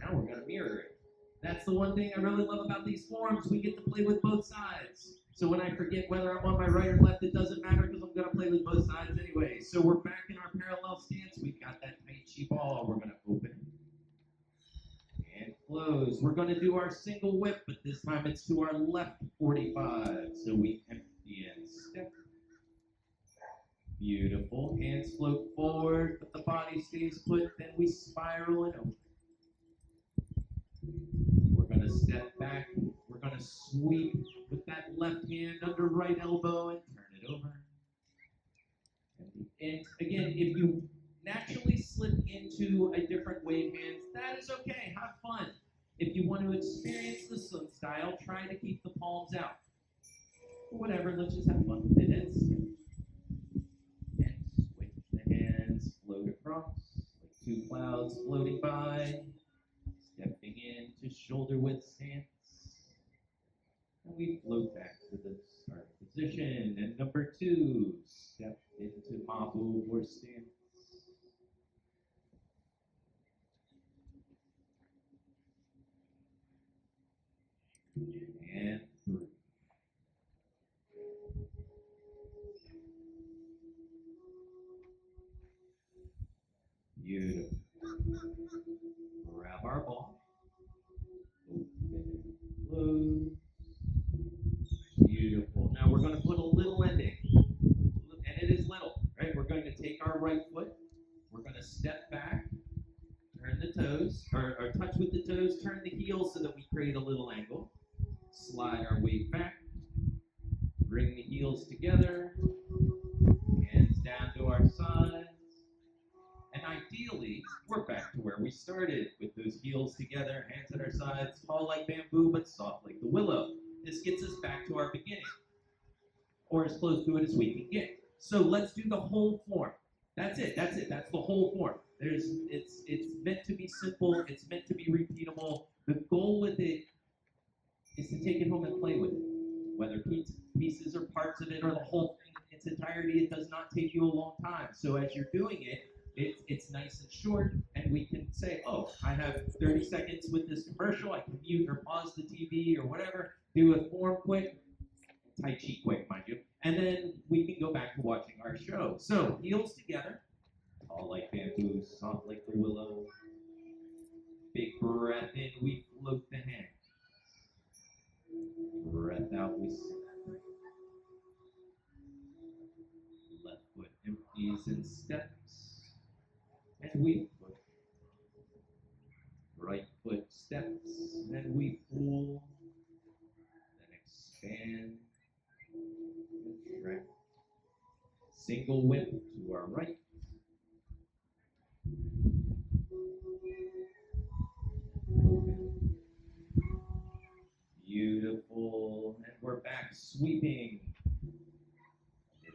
Now we're going to mirror it. That's the one thing I really love about these forms. We get to play with both sides. So when I forget whether I'm on my right or left, it doesn't matter because I'm going to play with both sides anyway. So we're back in our parallel stance. We've got that Tai Chi ball. We're going to open and close. We're going to do our single whip, but this time it's to our left 45. So we empty and step. Beautiful. Hands float forward, but the body stays put. Then we spiral and open. We're going to step back. We're going to sweep with that left hand under right elbow and turn it over. And again, if you naturally slip into a different wave hand, that is okay. Have fun. If you want to experience the Sun style, try to keep the palms out. Whatever, let's just have fun with it. And switch the hands, float across like two clouds floating by. Stepping into shoulder width stance. And we float back to the start position. And number 2, step into Mabu or stance. And 3. Beautiful. Grab our ball. Open and close. Beautiful. Now we're going to put a little ending. And it is little, right? We're going to take our right foot. We're going to step back, turn the toes, or touch with the toes, turn the heels so that we create a little angle. Slide our weight back. Bring the heels together. Hands down to our sides. And ideally, we're back to where we started with those heels together, hands at our sides, tall like bamboo, but soft like the willow. This gets us back to our beginning, or as close to it as we can get. So let's do the whole form. That's it. That's the whole form. It's meant to be simple. It's meant to be repeatable. The goal with it is to take it home and play with it. Whether pieces or parts of it or the whole thing in its entirety, it does not take you a long time. So as you're doing it, it's nice and short, and we can say, oh, I have 30 seconds with this commercial. I can mute or pause the TV or whatever, do a form quick, Tai Chi quick, mind you, and then we can go back to watching our show. So heels together, tall like bamboo, soft like the willow. Big breath in, we float the hands. Breath out, we sit. Left foot empties and steps. And we float. Right foot steps. Then we pull. Then expand. Contract. Single whip to our right. Open. Beautiful. And we're back sweeping.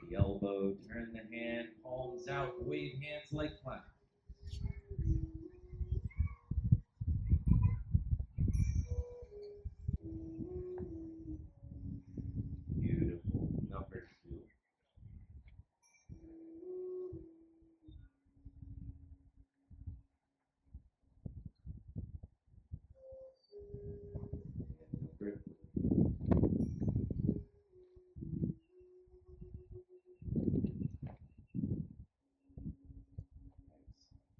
The elbow, turn the hand, palms out, wave hands like clouds. Beautiful. Number 2. Number 3.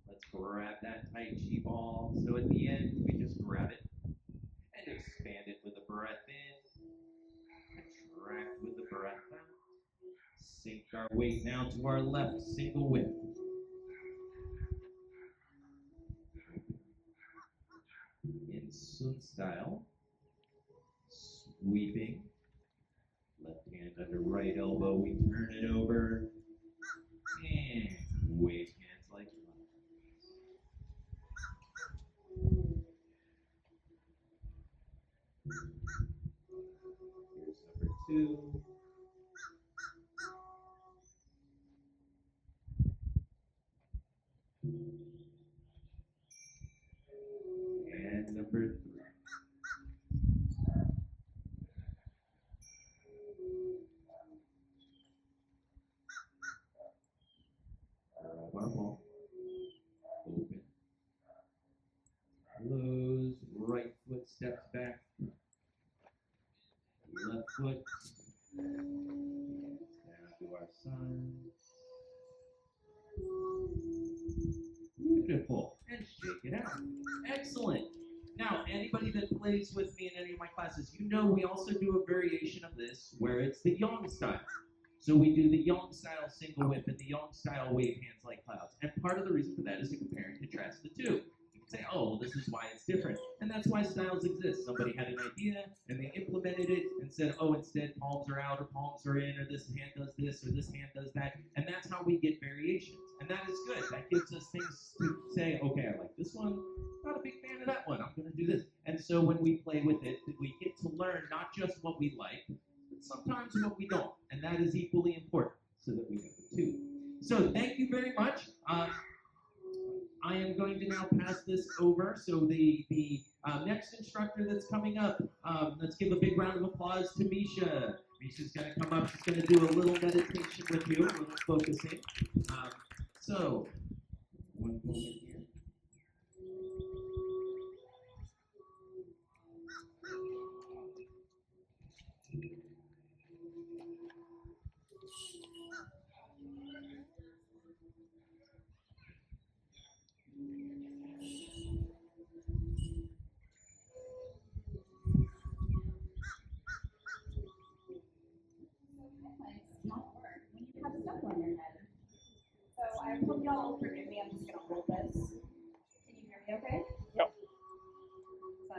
Let's grab that Tai Chi ball. So at the end, we just grab it and expand it with a breath in. Contract with the breath out. Sink our weight now to our left, single whip. Sun style. Sweeping. Left hand under right elbow, we turn it over. And wave hands like here's number 2. And number 3. Bubble. Open. Close. Right foot steps back. Left foot. Down to our side. Beautiful. And shake it out. Excellent. Now, anybody that plays with me in any of my classes, you know we also do a variation of this where it's the yang style. So we do the yang style single whip and the yang style wave hands like clouds. And part of the reason for that is to compare and contrast the two. You can say, oh, well, this is why it's different. And that's why styles exist. Somebody had an idea and they implemented it and said, oh, instead palms are out or palms are in or this hand does this or this hand does that. And that's how we get variations. And that is good. That gives us things to say, okay, I like this one. Not a big fan of that one. I'm going to do this. And so when we play with it, we get to learn not just what we like, but sometimes what we don't. And that is equally important so that we know the two. So thank you very much. I am going to now pass this over. So the next instructor that's coming up, let's give a big round of applause to Misha. Misha's going to come up. She's going to do a little meditation with you, a little focusing. So, one moment here. Not work when you have stuff on your head. So I hope y'all will forgive me. I'm just gonna hold this. Can you hear me okay? Yep. So,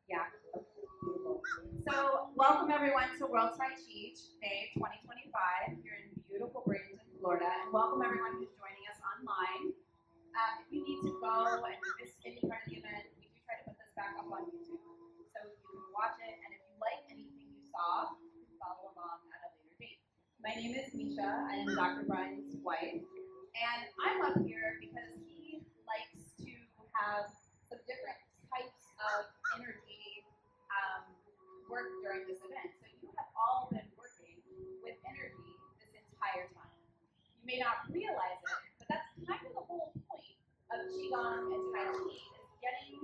yeah. Okay, beautiful. So welcome everyone to World Tai Chi Day 2025 here in beautiful Bradenton, Florida, and welcome everyone who's joining us online. If you need to go and you missed any part of the event, we do try to put this back up on YouTube so you can watch it. And if you like anything you saw, you can follow along at a later date. My name is Misha. I am Dr. Brian's wife. And I'm up here because he likes to have some different types of energy work during this event. So you have all been working with energy this entire time. You may not realize it, but that's kind of the whole point of Qigong and Tai Chi is getting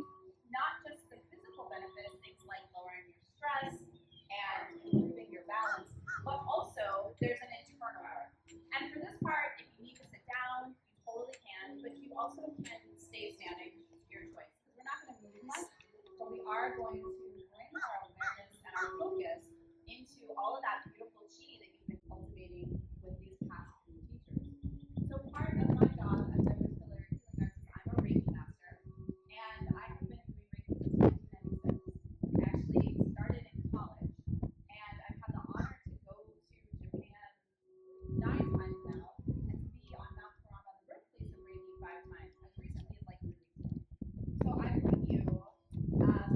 not just the physical benefits, things like lowering your stress and improving your balance, but also there's an internal work. And for this part, if you need to sit down, you totally can, but you also can stay standing, your choice. Because we're not going to move much, but we are going to bring our awareness and our focus into all of that beautiful chi that you've been cultivating with these past few teachers. So part of my job as a Pillar Healing Arts is I'm a Reiki master, and I have been doing Reiki since 1996. I actually started in college, and I've had the honor to go to Japan 9 times now, and to be on Mount Toronto, the birthplace of Reiki, 5 times, as recently as like 3 weeks ago. So I bring you some Qigong now.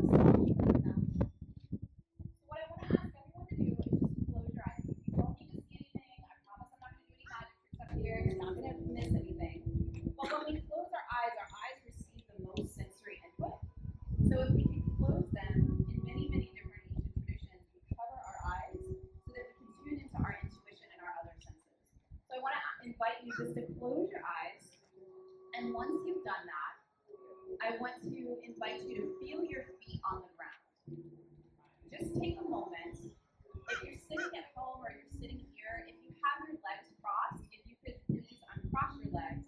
So what I want to ask everyone to do is just close your eyes. You don't need to see anything. I promise I'm not going to do any magic tricks up here. You're not going to miss anything. But when we close our eyes receive the most sensory input. So if we can close them in many, many different ancient traditions, we cover our eyes so that we can tune into our intuition and our other senses. So I want to invite you just to close your eyes. And once you've done that, I want to invite you to feel your feet on the ground. Just take a moment. If you're sitting at home or you're sitting here, if you have your legs crossed, if you could please uncross your legs.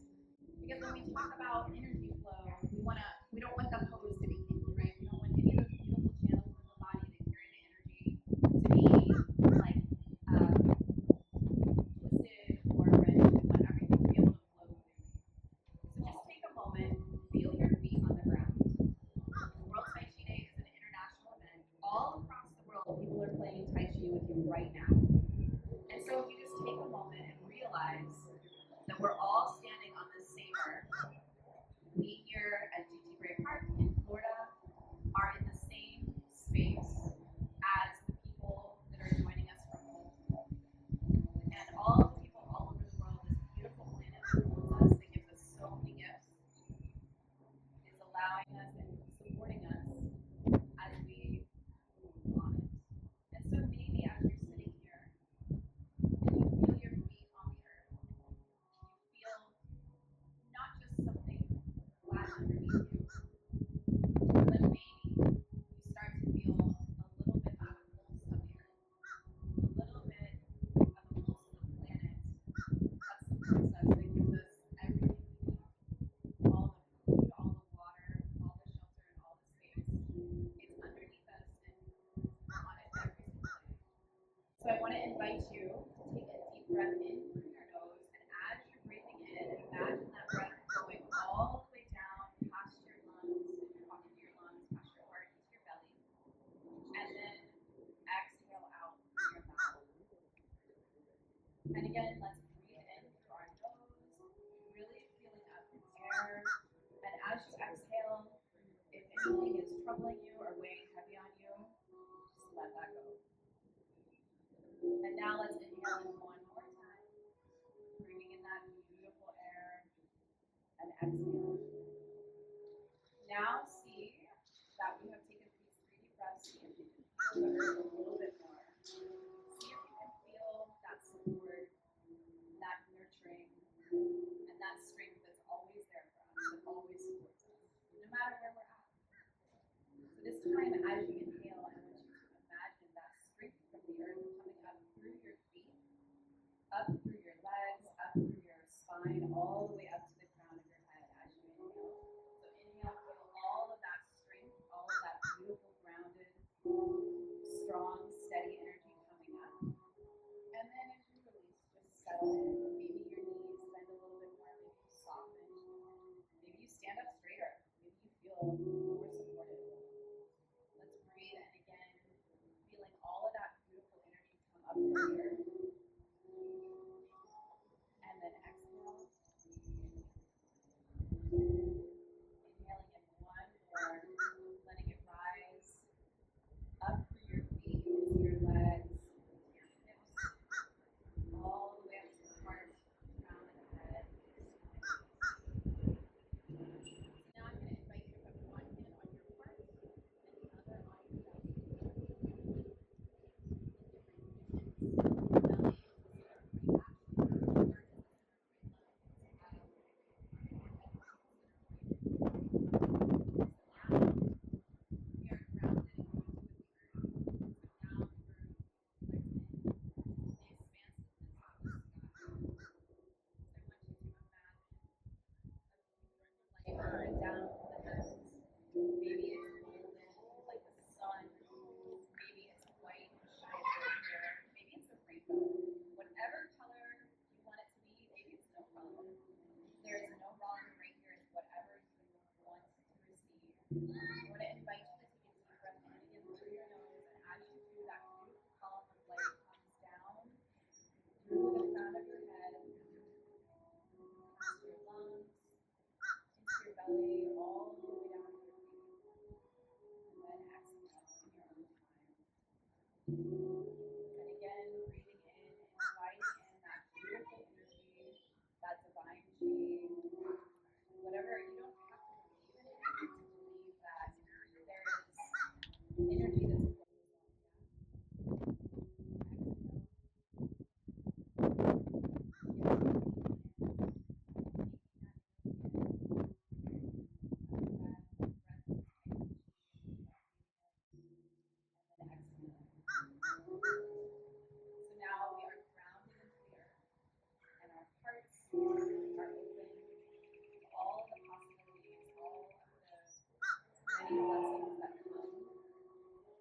Because when we talk about energy flow, we don't want the pose to be kinky, right? We don't want any of those beautiful channels in the body that carry the energy to be like twisted or wrenched. We want everything to be able to flow freely. So just take a moment, feel your feet on the ground. World Tai Chi Day is an right now. And so if you just take a moment and realize that we're all standing on the same earth. We here at GT Bray Park in Florida are in the same space as the people that are joining us from home. And all the people all over the world, this beautiful planet that holds us, that gives us so many gifts, is allowing us and supporting us as we move on it. And so maybe as you're sitting here and you feel your feet on the earth, you feel not just something flat underneath you, but maybe you start to feel a little bit of a pulse of the earth, a little bit of a pulse of the planet that supports us, that gives us everything we need. All the food, all the water, all the shelter, and all the space. It's underneath us and we're on it every single day. So I want to invite you to take a deep breath in through your nose, and as you're breathing in, imagine that breath going all the way down past your lungs, into your lungs, past your heart, into your belly, and then exhale out through your mouth. And again, let's breathe in through our nose, really feeling up the air, and as you exhale, if anything is troubling you or weighing heavy on you, just let that go. And now let's inhale in one more time, bringing in that beautiful air, and exhale. Now see that we have taken these 3 deep breaths. See if you can feel the earth a little bit more. See if you can feel that support, that nurturing, and that strength that's always there for us, that always supports us, no matter where we're at. So this time, as you inhale, I want you to imagine that strength from the earth coming up through your feet, up through your legs, up through your spine, all the way up to the crown of your head as you inhale. So inhale, feel all of that strength, all of that beautiful, grounded, strong, steady energy coming up. And then as you release, just settle in. Maybe your knees bend a little bit more, maybe you soften, maybe you stand up straighter, maybe you feel more supported. Let's breathe in again, feeling all of that beautiful energy come up from the earth. And then exhale. Inhaling in one more, letting it rise up through your feet, into your legs, your hips, all the way up to the heart, crown of the head. So now I'm going to invite you to put one hand on your heart and the other on your belly. Belly is the center point, actually. And down to the heavens. Maybe it's golden, like the sun. Maybe it's white and shiny right here. Maybe it's a rainbow. Whatever color you want it to be, maybe it's no color. There is no wrong or right here. It's whatever you want to receive. I want to invite you to take a deep breath in again through your nose, and as you do, that beautiful column of light comes down through the crown of your head, past your lungs, into your belly, all the way down to your feet. And then exhale in your own time. And again, breathing in, inviting in that beautiful energy, that divine chi, whatever. You don't have to believe in it to believe that there is energy that's flowing. So now we are grounded into the earth, and our hearts are open to all of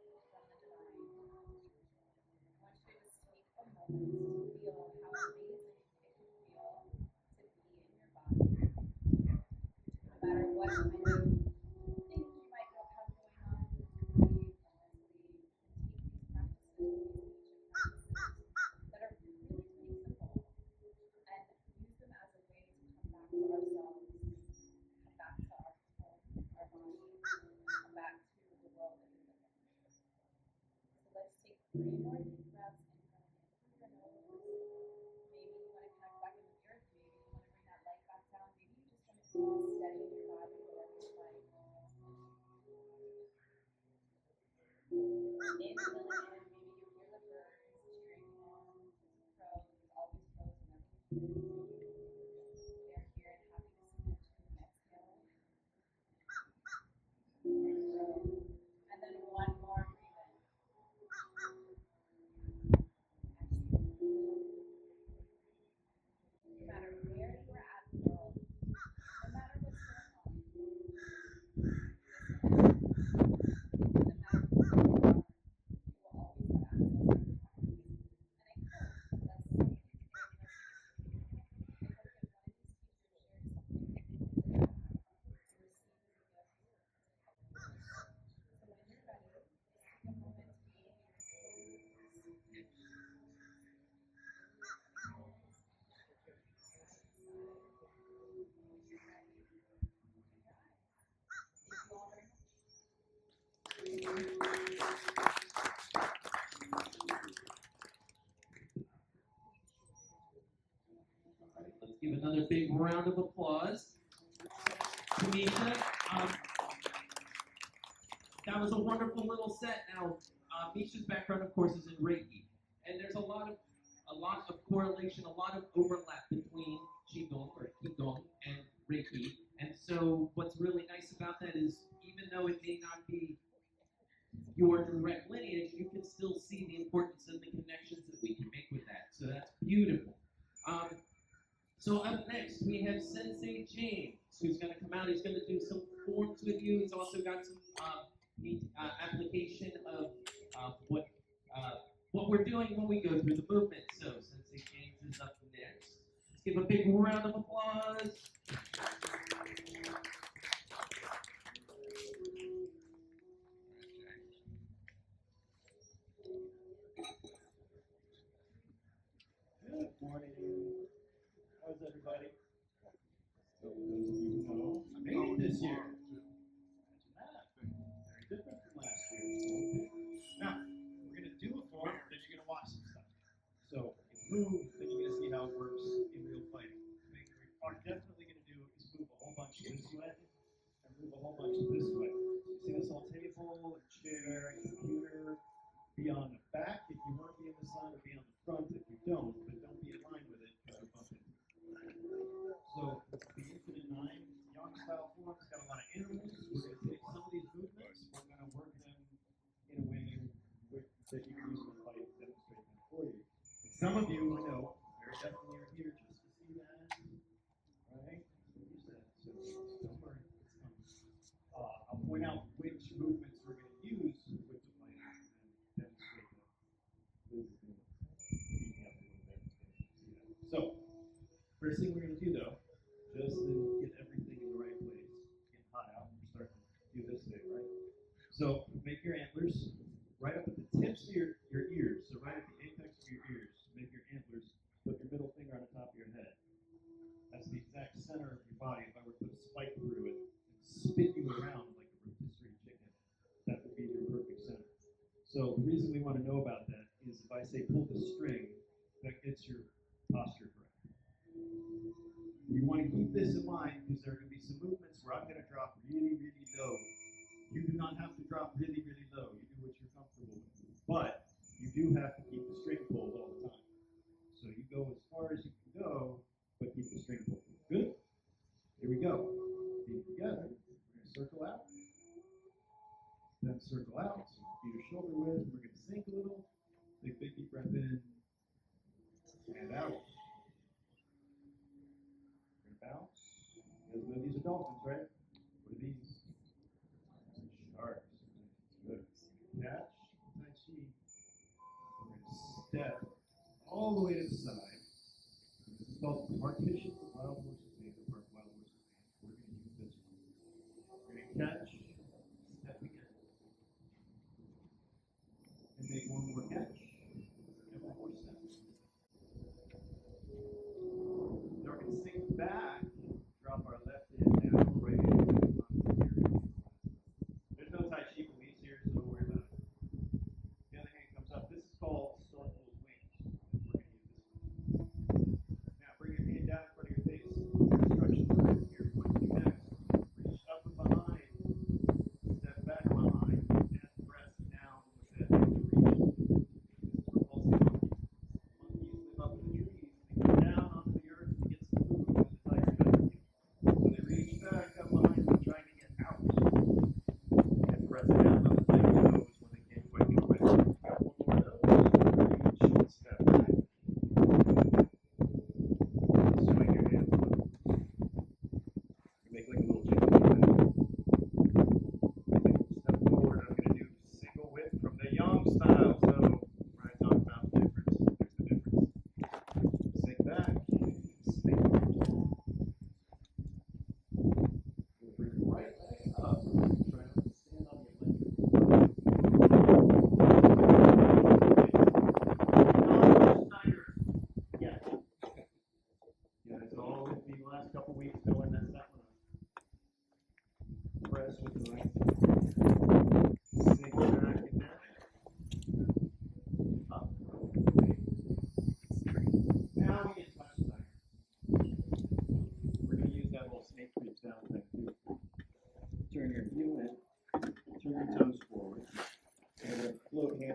the possibilities, all of the many blessings that come from the divine. I want you to just take a moment to feel how amazing it can feel to be in your body. No matter what kind of things you might have going on, breathe and then breathe and take these practices, these 3 more deep breaths, and you're going to get through your nose. Maybe you want to connect back in with the earth. Maybe you want to bring that leg back down. Maybe you just want to feel steady in your body, whatever you like. Inhale in, maybe you hear the birds cheering in, crows, there's always crows whenever we do. They're here and happiness and connection. Exhale. And then one more breathe in. No matter where you are at in the world, no matter what's going on, doesn't matter who you are, you will always have access to your power. And I hope that some of you today listening, I hope that one of these teachers shared something with you today to receive as a gift. So when you're ready, just take a moment to maybe your toes, side to side. When you're ready, open your eyes. Thank you all very much. All right, let's give another big round of applause to Misha. That was a wonderful little set. Now, Misha's background, of course, is in Reiki, and there's a lot of correlation, a lot of overlap between Qigong and Reiki. And so, what's really nice about that is, even though it may not be your direct lineage, you can still see the importance and the connections that we can make with that. So that's beautiful. So up next, we have Sensei James, who's going to come out. He's going to do some forms with you. He's also got some neat application of what we're doing when we go through the movement. So Sensei James is up next. Let's give a big round of applause. Good morning. How's everybody? So those of you who know, I made it this year. Imagine that. Very different from last year. Now, we're going to do a form, then you're going to watch some stuff. So if you move, then you're going to see how it works in real fighting. What we are definitely going to do is move a whole bunch this way and move a whole bunch this way. You see this whole table, a chair, a computer. Be on the back if you want to be in the sun, or be on the front if you don't, but don't be in line with it because you'll bump into it. So the Infinite Nine Young style form's got a lot of animals. We're going to take some of these movements, we're going to work them in a way that you can use in a fight and demonstrate them for you. And some of you I know very definitely are here just to see that, right? Use that. So don't worry, it's coming. I'll point out which movements we're going to use with the fight and demonstrate them. So, first thing we're going to do though, just to get everything in the right place, get hot out, we're starting to do this thing, right? So, make your antlers right up at the tips of your ears, so right at the apex of your ears, make your antlers, put your middle finger on the top of your head. That's the exact center of your body. If I were to put a spike through it and spin you around like a rotisserie chicken, that would be your perfect center. So the reason we want to know about that is if I say pull the string, that gets your posture correct. We want to keep this in mind because there are going to be some movements where I'm going to drop really, really low. You do not have to drop really, really low. You do what you're comfortable with. But you do have to keep the string pulled all the time. So you go as far as you can go, but keep the string pulled. Good? Here we go. Feet together. We're going to circle out. Then circle out. So feet are shoulder width. We're going to sink a little. Take a big deep breath in. And out. We're going to bounce. You guys know these are dolphins, right? What are these? Sharks. Good. Catch. Tai Chi. We're going to step all the way to the side. This is called partition of wild horses band, or wild horses band. We're going to use this one. We're going to catch, step again, and make one more catch, and one more step. Then we're going to sink back, drop our left hand down, right hand on here. There's no Tai Chi police here, so don't worry about it. The other hand comes up. This is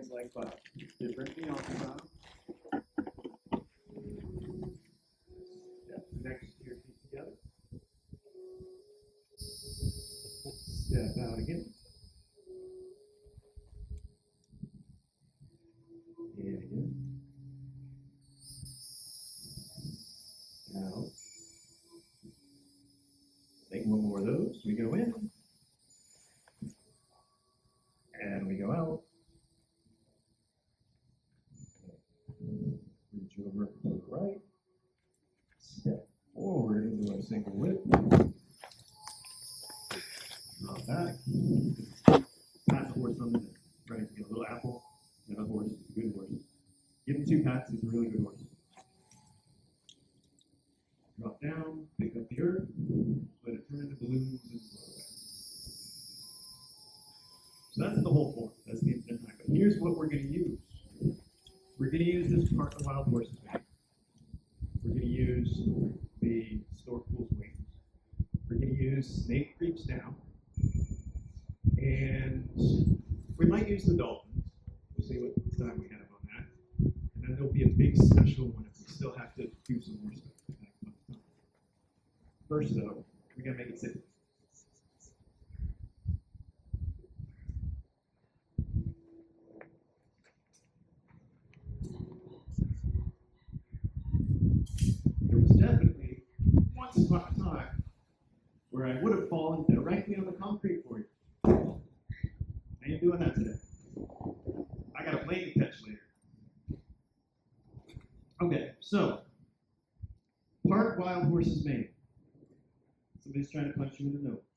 hands like clouds. Different beyond cloud. Step next to your feet together. Step out again. In again. Out. Make one more of those. We go in. And we go out. Reach over to the right. Step forward into a single whip. Drop back. Pat the horse on the neck. Right? Get a little apple. And a horse is a good horse. Give him 2 pats. He's a really good horse. Drop down. Pick up the earth. Let it turn into balloons and float away. So that's the whole form. That's the intent. But here's what we're going to use. We're going to use this part the wild horses make. We're going to use the stork's wings. We're going to use snake creeps down. And we might use the dolphins. We'll see what time we have on that. And then there'll be a big special one if we still have to do some more stuff. First, though, we got to make it sit. There was definitely once upon a time where I would have fallen directly on the concrete for you. I ain't doing that today. I got a plane to catch later. Okay, so part wild horse's mane. Somebody's trying to punch you in the nose.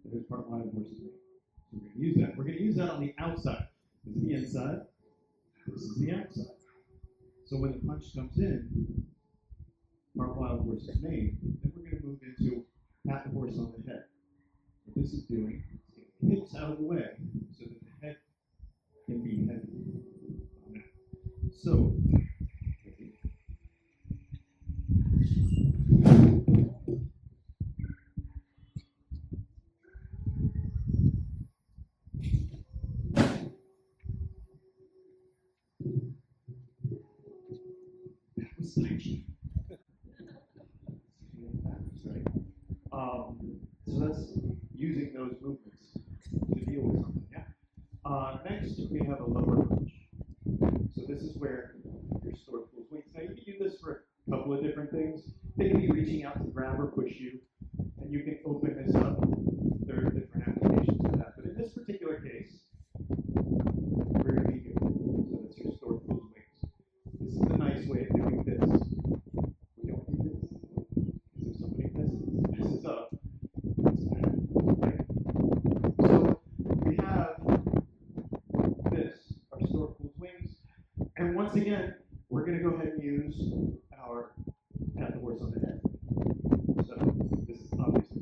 There's part wild horse's mane. So we're going to use that. We're going to use that on the outside. This is the inside. This is the outside. So when the punch comes in, part wild horse's mane, then we're going to move into pat the horse on the head. What this is doing is getting the hips out of the way so that the head can be heavy on that. So, that was Tai Chi. Right? So that's using those movements to deal with something. Yeah. Next, we have a lower punch. So this is where your stork pulls wings. Now you can do this for a couple of different things. They can be reaching out to grab or push you, and you can open this up. There are different applications for that. But in this particular case, we're going to be here. So that's your stork pulls wings. This is a nice way of doing this. We don't do this. Because if somebody messes up, it's bad. Right? So we have this, our stork pulls wings. And once again, we're going to go ahead and use our pat the horse on the head. So this is obviously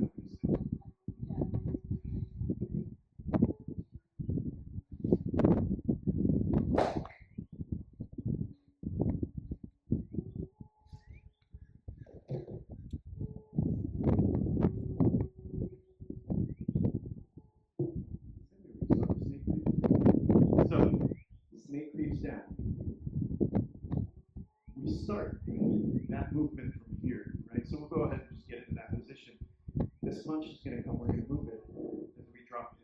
not going to stick. So the snake creeps down. We start that movement from here, right? So we'll go ahead and just get into that position. This punch is going to come, we're going to move it as we drop it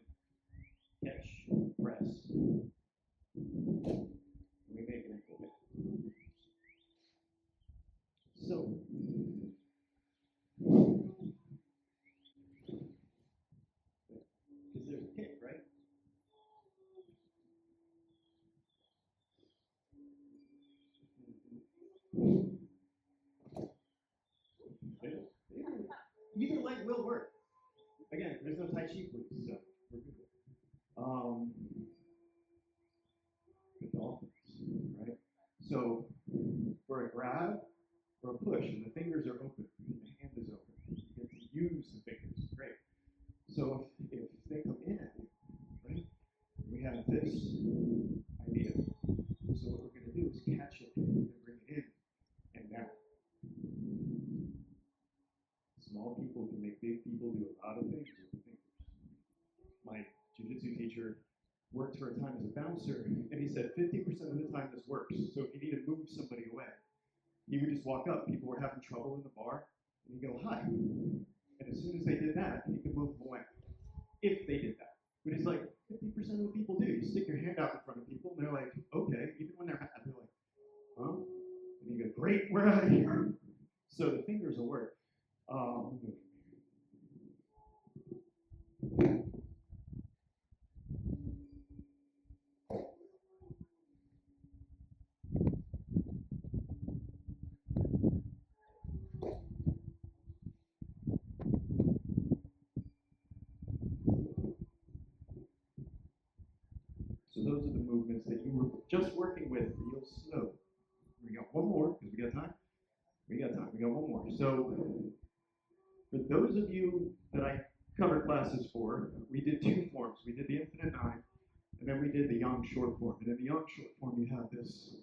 in. Catch, press. We make an ankle hit. So, because there's a kick, right? Either leg will work. Again, there's no Tai Chi please, so we're good. The dolphins, right? So for a grab or a push, and the fingers are open, the hand is open. You get to use the fingers, great. So if they come in at you, right? We have this idea. So what we're going to do is catch it and bring it in and down. Small people can make big people do a lot of things with the fingers. My jiu-jitsu teacher worked for a time as a bouncer, and he said 50% of the time this works. So if you need to move somebody away, he would just walk up. People were having trouble in the bar, and he'd go, hi. And as soon as they did that, he could move them away, if they did that. But he's like, 50% of the people do. You stick your hand out in front of people, and they're like, okay. Even when they're mad, they're like, huh? And you go, great, we're out of here. So the fingers will work. So those are the movements that you were just working with real slow. We got one more, because we got time. We got one more. So for those of you that I covered classes for, we did two forms. We did the infinite nine, and then we did the yang short form. And in the yang short form, you have this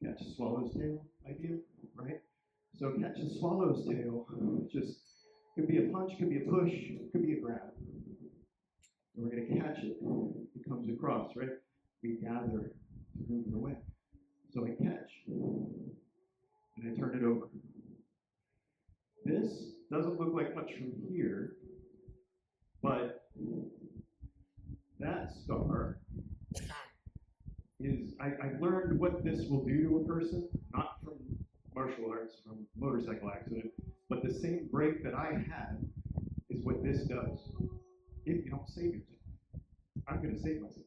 catch a swallow's tail idea, right? So catch a swallow's tail just could be a punch, could be a push, could be a grab. And we're going to catch it. It comes across, right? We gather to move it away. So I catch, and I turn it over. This doesn't look like much from here, but that scar is, I learned what this will do to a person, not from martial arts, from motorcycle accident, but the same break that I had is what this does. If you don't save yourself, I'm going to save myself.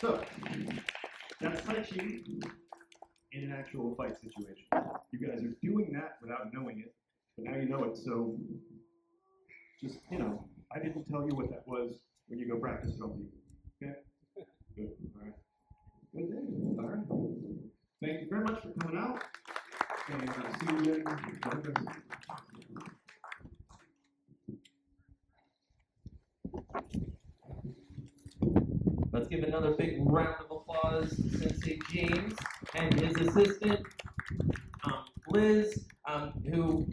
So, that's Tai Chi in an actual fight situation. You guys are doing that without knowing it, but now you know it, so just, I didn't tell you what that was when you go practice it on people. Okay? Good. All right. Good then. All right. Thank you very much for coming out, and I'll see you again. Let's give another big round of applause to Sensei James and his assistant, Liz, who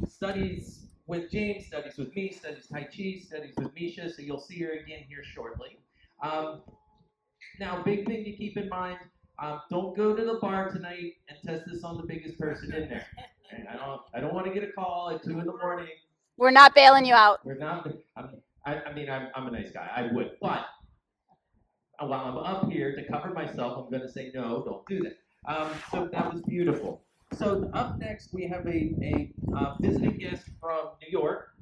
studies with James, studies with me, studies Tai Chi, studies with Misha, so you'll see her again here shortly. Now, big thing to keep in mind, don't go to the bar tonight and test this on the biggest person in there. And I don't want to get a call at 2 in the morning. We're not bailing you out. We're not. I'm a nice guy. I would, but while I'm up here to cover myself, I'm going to say no, don't do that. So that was beautiful. So up next, we have a visiting guest from New York,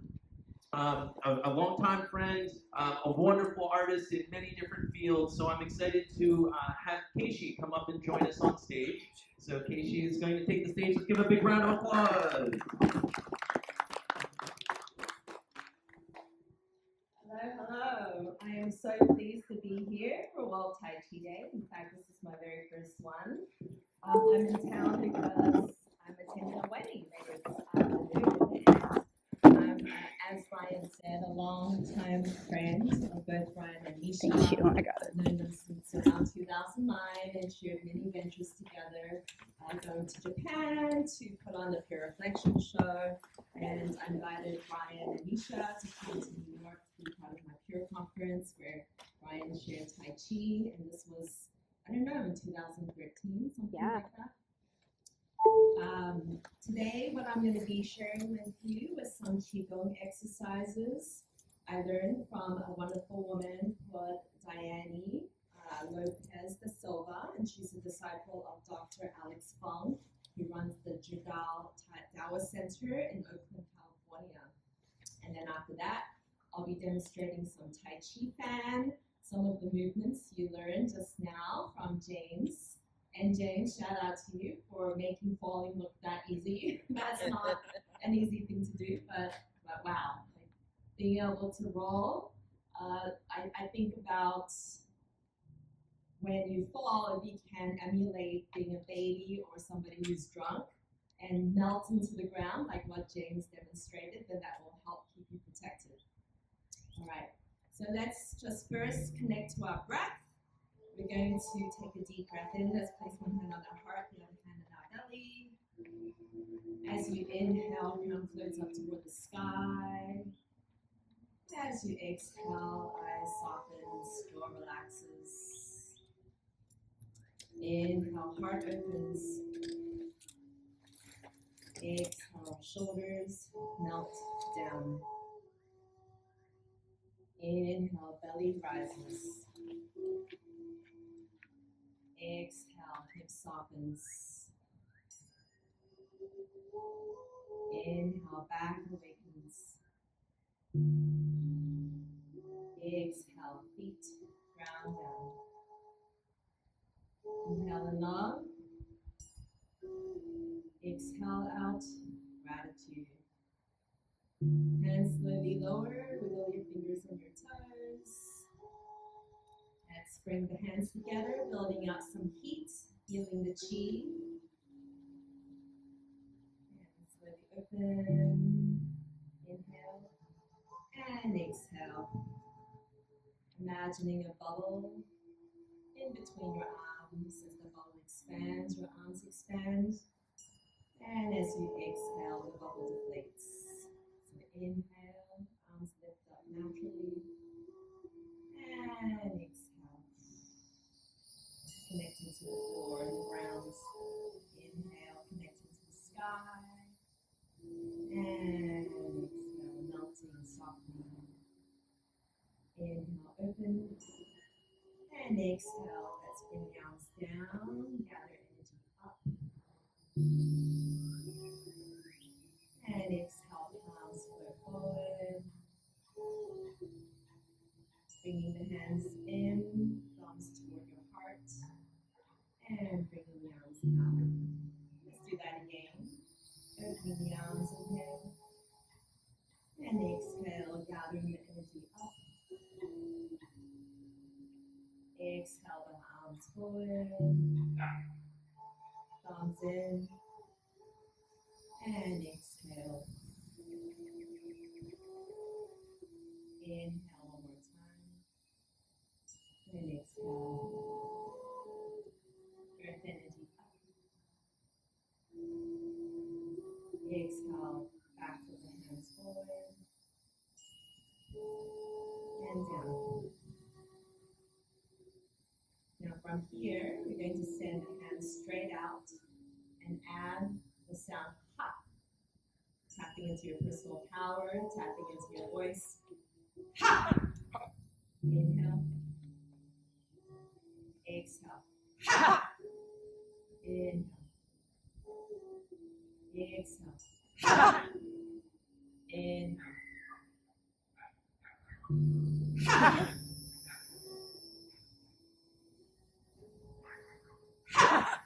a longtime friend, a wonderful artist in many different fields. So I'm excited to have Keishi come up and join us on stage. So Keishi is going to take the stage. Let's give a big round of applause. Hello. I am so pleased to be here for World Tai Chi Day. In fact, this is my very first one. I'm in town because I'm attending a wedding later this afternoon. And as Brian said, a long-time friend of both Brian and Misha. Thank you. I got it. I've known them since around 2009 and shared many ventures together. Going to Japan to put on the Peer Reflection show, and I invited Brian and Misha to come to New York to be part of my peer conference where Brian shared Tai Chi, and this was, I don't know, in 2013, something like that. Today, what I'm going to be sharing with you is some Qigong exercises I learned from a wonderful woman called Diane Lopez da Silva, and she's a disciple of Dr. Alex Fung, who runs the Jigao Taoist Center in Oakland, California. And then after that, I'll be demonstrating some Tai Chi Fan, some of the movements you learned just now from James. And James, shout out to you for making falling look that easy. That's not an easy thing to do, but wow, like being able to roll. I think about when you fall, if you can emulate being a baby or somebody who's drunk and melt into the ground, like what James demonstrated, then that will help keep you protected. All right, so let's just first connect to our breath. We're going to take a deep breath in. Let's place one hand on our heart, the other hand on our belly. As you inhale, crown floats up toward the sky. As you exhale, eyes softens, jaw relaxes. Inhale, heart opens. Exhale, shoulders melt down. Inhale, belly rises. Exhale, hip softens. Inhale, back awakens. Exhale, feet ground down. Inhale in long. Exhale out, gratitude. Hands slowly lower, wiggle your fingers and your toes. Let's bring the hands together, building up some heat, feeling the chi. Hands slowly open. Inhale and exhale. Imagining a bubble in between your arms. As the bubble expands, your arms expand. And as you exhale, the bubble deflates. So inhale, arms lift up naturally. And exhale. Connecting to the floor and the ground. Inhale, connecting to the sky. And exhale, melting, softening. Inhale, open. And exhale, let's bring the arms down, gather energy up. And exhale, palms flow forward. Bringing the hands in, thumbs toward your heart. And bringing the arms out. Let's do that again. Opening the arms, inhale. And exhale, gathering the energy up. Exhale, the arms forward. Thumbs in. And exhale. Inhale one more time. And exhale. Earth energy up. Exhale, back with the hands forward. And down. Now from here, we're going to send the hands straight out and add the sound ha. Tapping into your personal power, tapping into your voice. Ha! Inhale. Exhale. Ha! Inhale. Exhale. Ha! Inhale. Ha! Ha!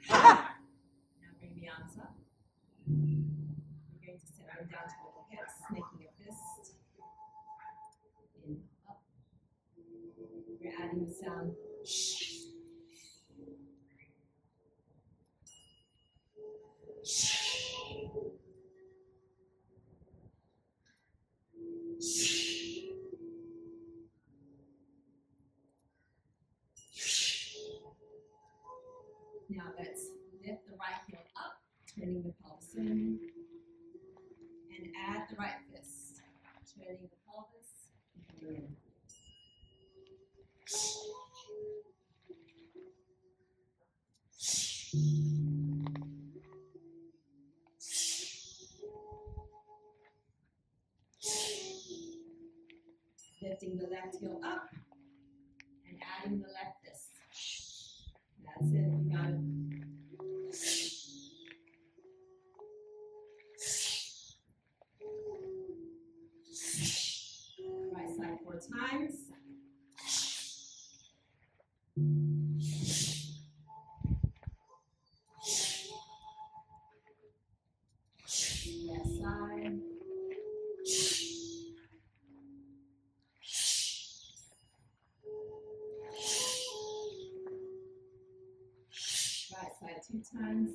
Ha! Now bring the arms up. We're going to send them down toward the hips, making a fist. Inhale up. We're adding the sound shh. Now let's lift the right heel up, turning the pelvis in, and add the right fist, turning the pelvis in. Lifting the left heel up and adding the left fist. That's it, you got it. Right side 4 times. Left side. that 2 times.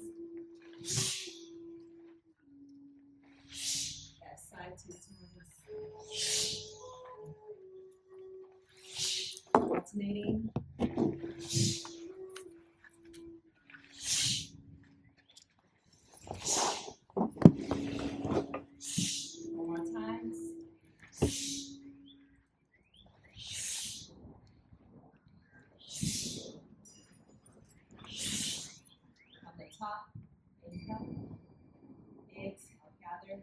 That side 2 times. Alternating. One more times. From the top, inhale, exhale, gather.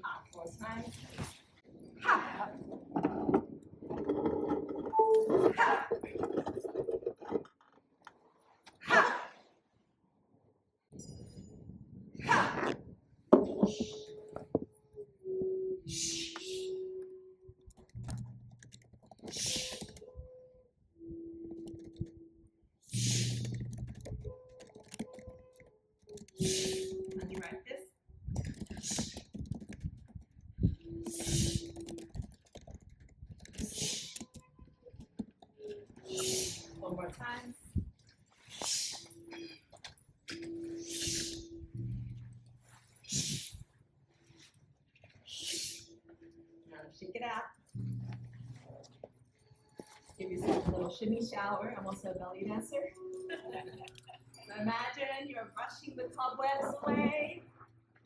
Hop 4 times. Hop. Hop. Hop. Hop. Untry this. One more time. Now shake it out. Give yourself a little shimmy shower. I'm also a belly dancer. So imagine you're brushing the cobwebs away,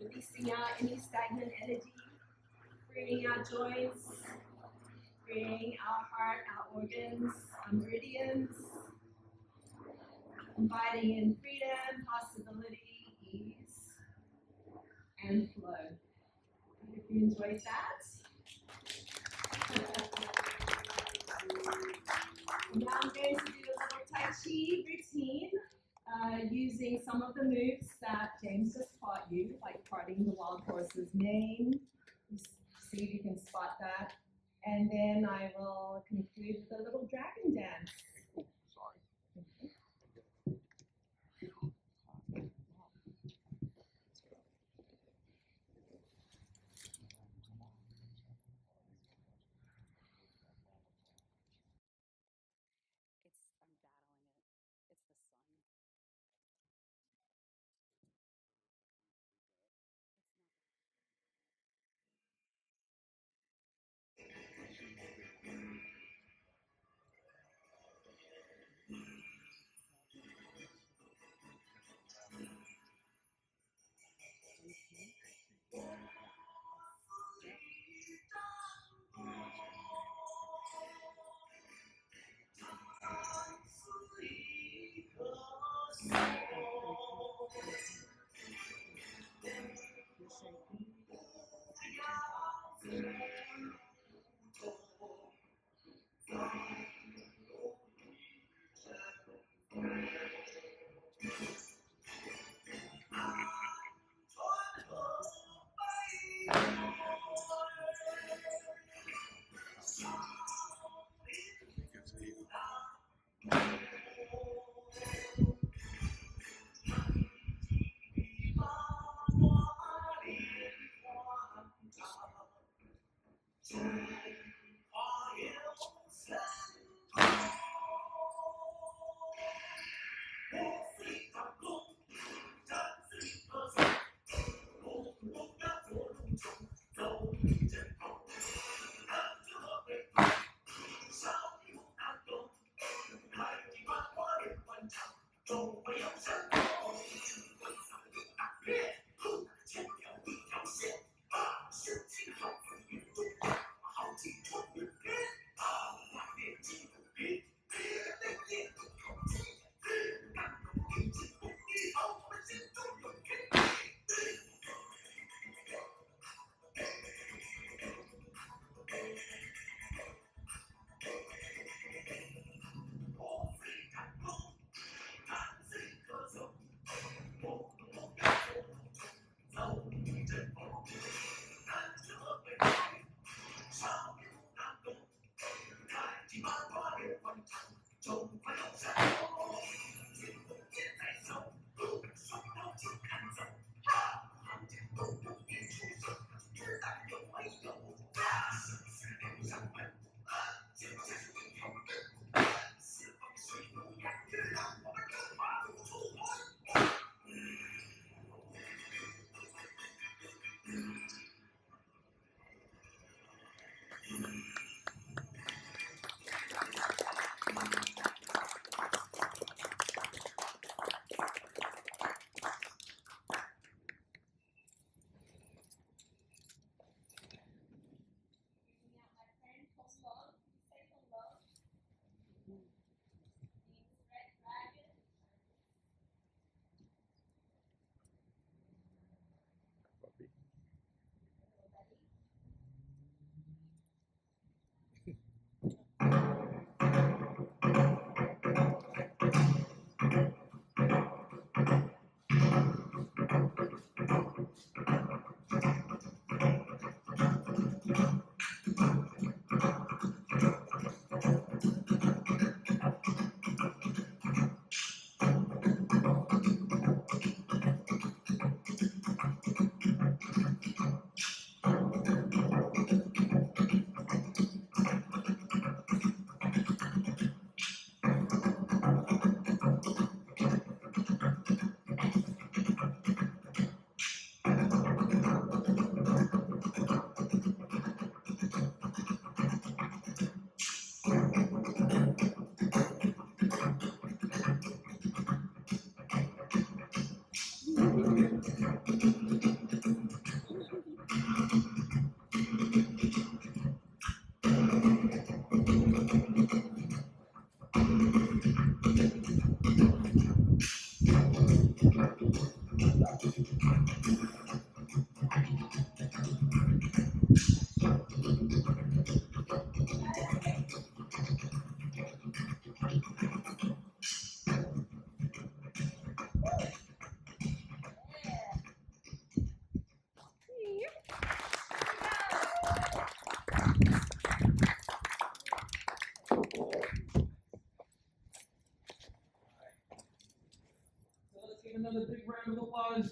releasing out any stagnant energy, freeing our joints, freeing our heart, our organs, our meridians, inviting in freedom, possibility, ease, and flow. I hope you enjoyed that. Now I'm going to do a little Tai Chi routine using some of the moves that James just taught you, like parting the wild horse's mane. See if you can spot that. And then I will conclude with a little dragon dance.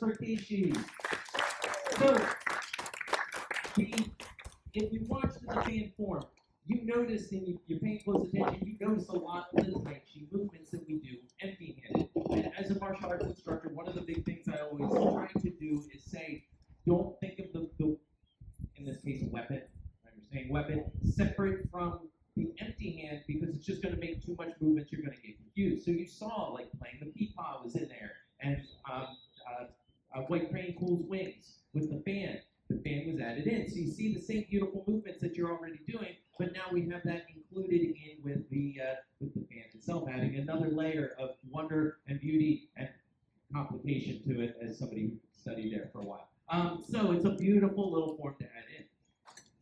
for Kishi. So, if you watch the band form, you notice, and you're paying close attention, you notice a lot of the Tai Chi movements that we do empty-handed. And as a martial arts instructor, one of the big things I always try to do is say, don't think of the in this case, a weapon. I'm saying weapon separate from the empty hand because it's just going to make too much movement. You're going to get confused. So you saw like playing the peepaw was in there, and White Crane Cool's Wings with the fan. The fan was added in. So you see the same beautiful movements that you're already doing, but now we have that included in with the fan itself, adding another layer of wonder and beauty and complication to it as somebody who studied there for a while. So it's a beautiful little form to add in.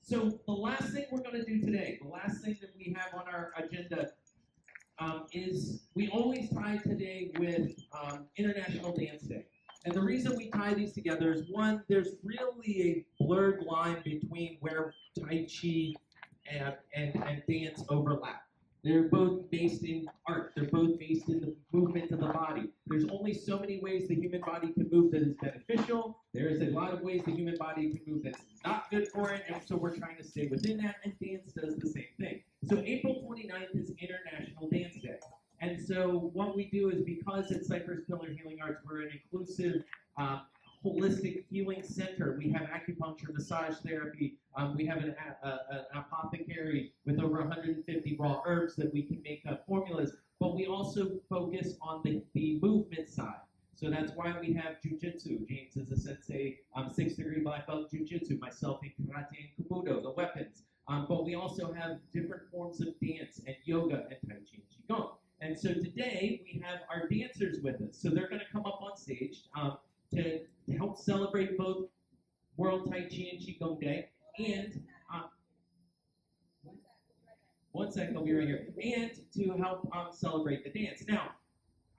So the last thing we're going to do today, the last thing that we have on our agenda is we always tie today with International Dance Day. And the reason we tie these together is, one, there's really a blurred line between where Tai Chi and dance overlap. They're both based in art. They're both based in the movement of the body. There's only so many ways the human body can move that is beneficial. There is a lot of ways the human body can move that's not good for it, and so we're trying to stay within that, and dance does the same thing. So April 29th is International Dance Day. And so what we do is, because at Cypress Pillar Healing Arts, we're an inclusive, holistic healing center. We have acupuncture, massage therapy. We have an apothecary with over 150 raw herbs that we can make formulas. But we also focus on the movement side. So that's why we have jujitsu. James is a sensei, 6th-degree black belt jujitsu. Myself in karate and kobudo, the weapons. But we also have different forms of dance and yoga and Tai Chi and Qigong. And so today we have our dancers with us. So they're going to come up on stage to help celebrate both World Tai Chi and Qigong Day and one second, I'll be right here. And to help celebrate the dance. Now,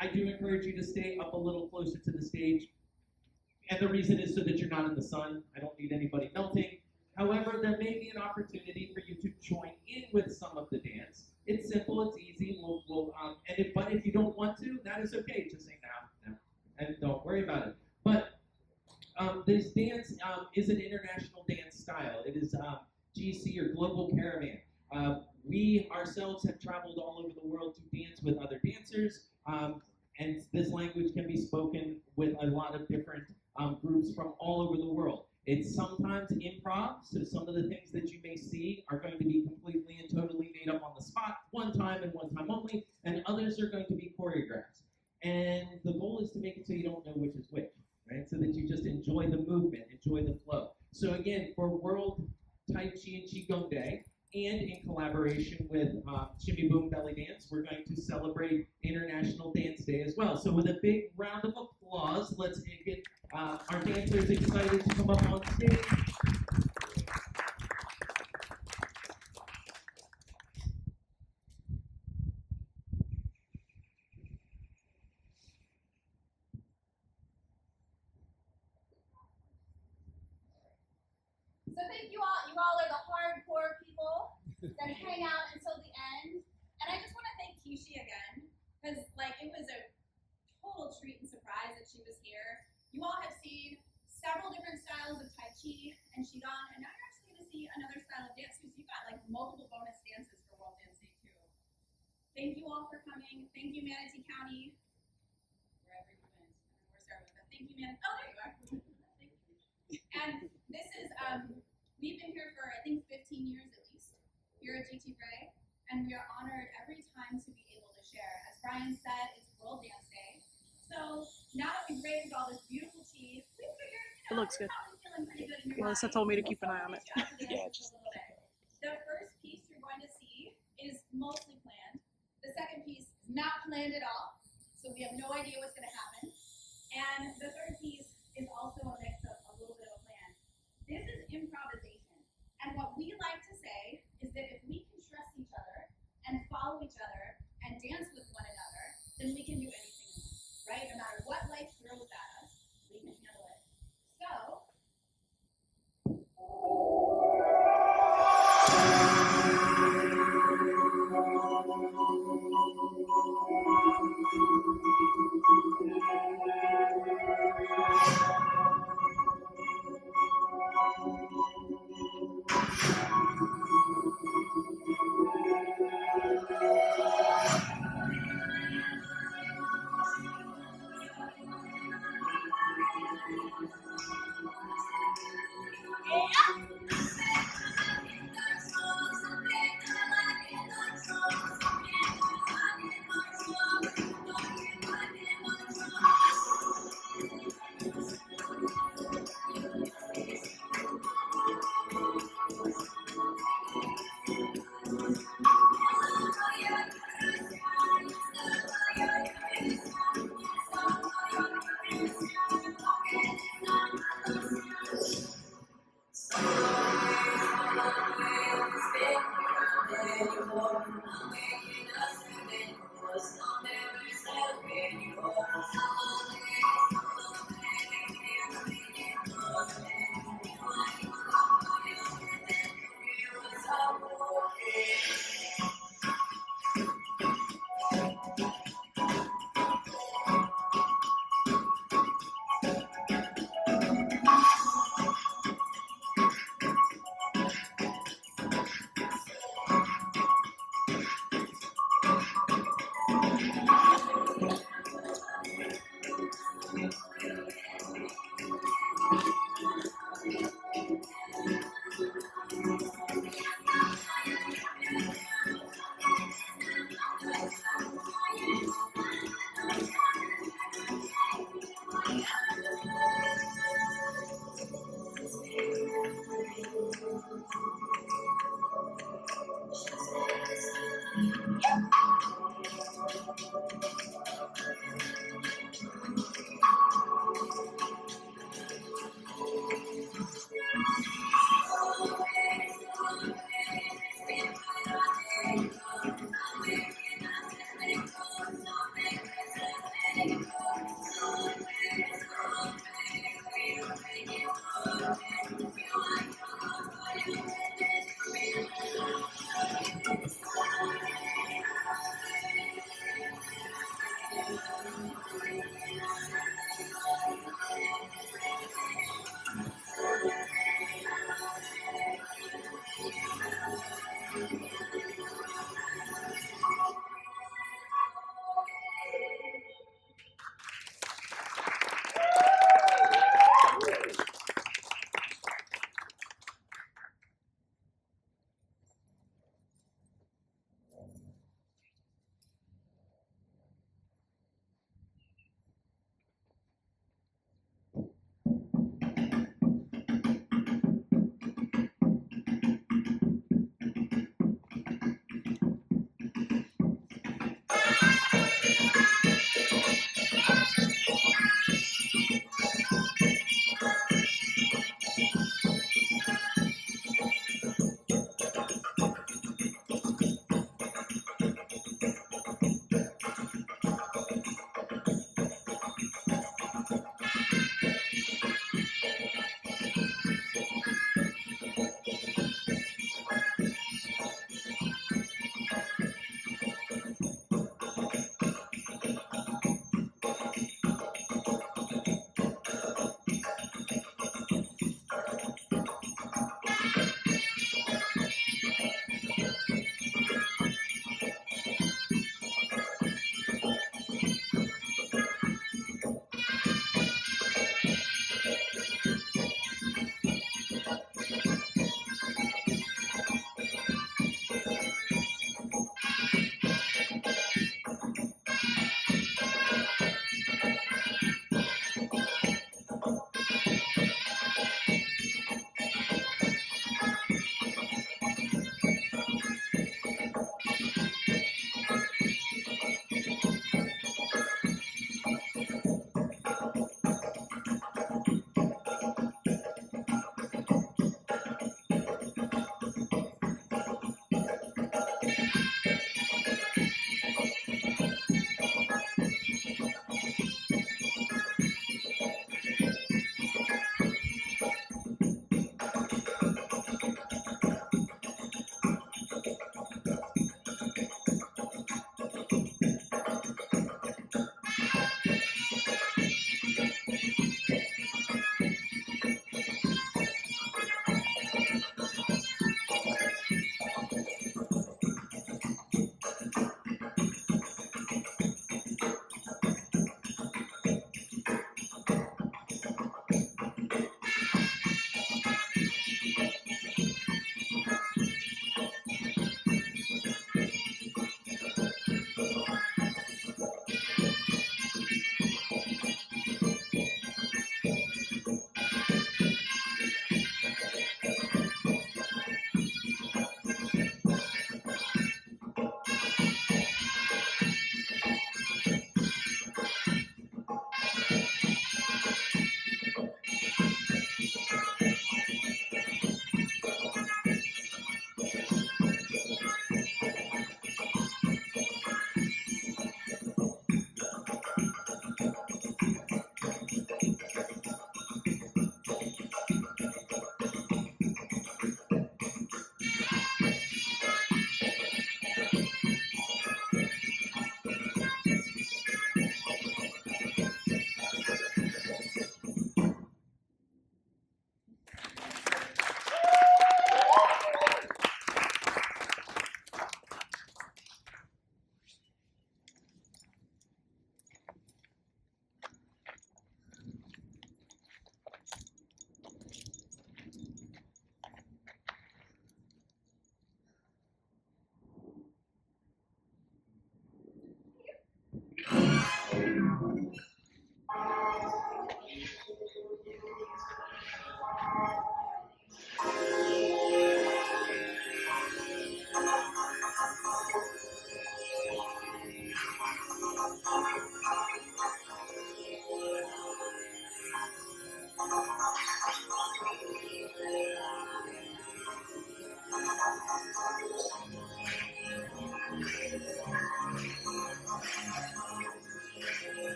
I do encourage you to stay up a little closer to the stage. And the reason is so that you're not in the sun. I don't need anybody melting. However, there may be an opportunity for you to join in with some of the dance. It's simple, it's easy. But if you don't want to, that is okay. Just say no, and don't worry about it. But this dance is an international dance style. It is GC or Global Caravan. We ourselves have traveled all over the world to dance with other dancers, and this language can be spoken with a lot of different groups from all over the world. It's sometimes improv, so some of the things that you may see are going to be completely and totally made up on the spot, one time and one time only, and others are going to be choreographed. And the goal is to make it so you don't know which is which, right? So that you just enjoy the movement, enjoy the flow. So again, for World Tai Chi and Qigong Day, and in collaboration with Shimmy Boom Belly Dance, we're going to celebrate International Dance Day as well. So with a big round of applause, let's get our dancers excited to come up on stage. So thank you all. You all are the hardcore people that hang out until the end. And I just want to thank Kishi again, because it was a total treat and surprise that she was here. You all have seen several different styles of Tai Chi and Qigong, and now you're actually going to see another style of dance too. So you've got multiple bonus dances for World Dance Day too. Thank you all for coming. Thank you, Manatee County, wherever you went. I don't know where Sarah went, but thank you, Manatee. Oh, there you are. Thank you. And this is we've been here for I think 15 years at least here at GT Bray, and we are honored every time to be able to share. As Brian said, it's World Dance Day. So now that we've raised all this beautiful tea, we figured, It looks good. Probably feeling pretty good in your Melissa body. told me to keep an eye on it. Yeah, just a little bit. The first piece you're going to see is mostly planned. The second piece is not planned at all, so we have no idea what's going to happen. And the third piece is also a mix of a little bit of a plan. This is improvisation. And what we like to say is that if we can trust each other and follow each other and dance with one another, then we can do anything, right? No matter what life throws at us, we can handle it. So,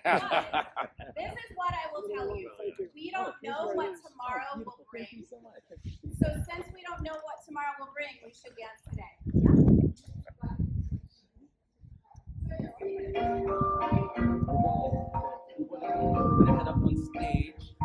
But this is what I will tell you. We don't know what tomorrow will bring. So since we don't know what tomorrow will bring, we should dance today. We're gonna head up on stage.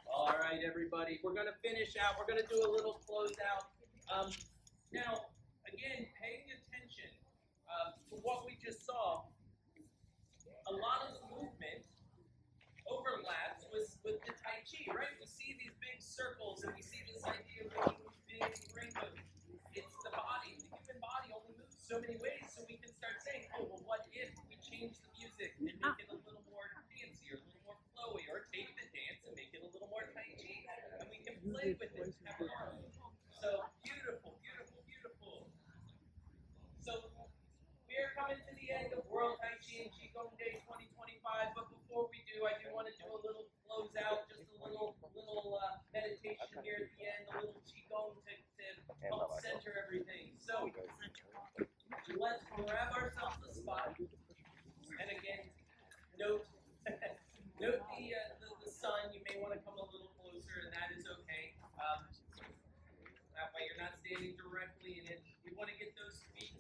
All right, everybody, we're going to finish out. We're going to do a little closeout. Now, again, paying attention to what we just saw, a lot of the movement overlaps with the Tai Chi, right? We see these big circles and we see this idea of making these big rainbows. It's the body. The human body only moves so many ways, so we can start saying, oh, well, what if we change the music and make it a little more fancy or a little more flowy, or take the dance and make it a little more Tai Chi, and we can play with it, have fun. So beautiful, beautiful, beautiful. So we are coming to the end of World Tai Chi and Qigong Day 2025, but before we do, I do want to do a little closeout, just a little meditation here at the end, a little Qigong to help center everything. So let's grab ourselves a spot, and again, note note the sun. You may want to come a little closer, and that is okay. That way you're not standing directly in it. We want to get those feet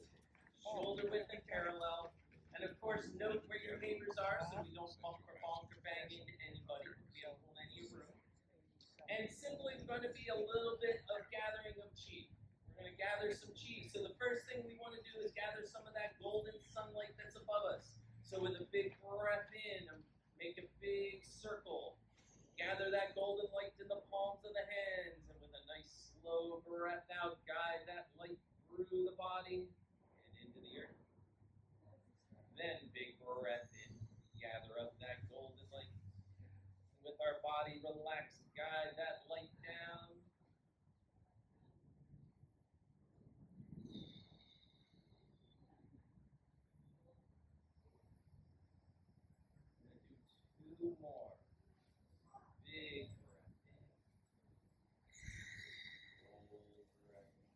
shoulder width and parallel. And of course, note where your neighbors are so we don't bump or bonk or bang into anybody. We don't hold any room. And simply we're going to be a little bit of gathering of chi. We're going to gather some chi. So the first thing we want to do is gather some of that golden sunlight that's above us. So with a big breath in, make a big circle. Gather that golden light in the palms of the hands, and with a nice slow breath out, guide that light through the body and into the earth. Then big breath in, gather up that golden light. With our body relaxed, guide that light down. We're going to do 2 more. Big breath in. Full breath in.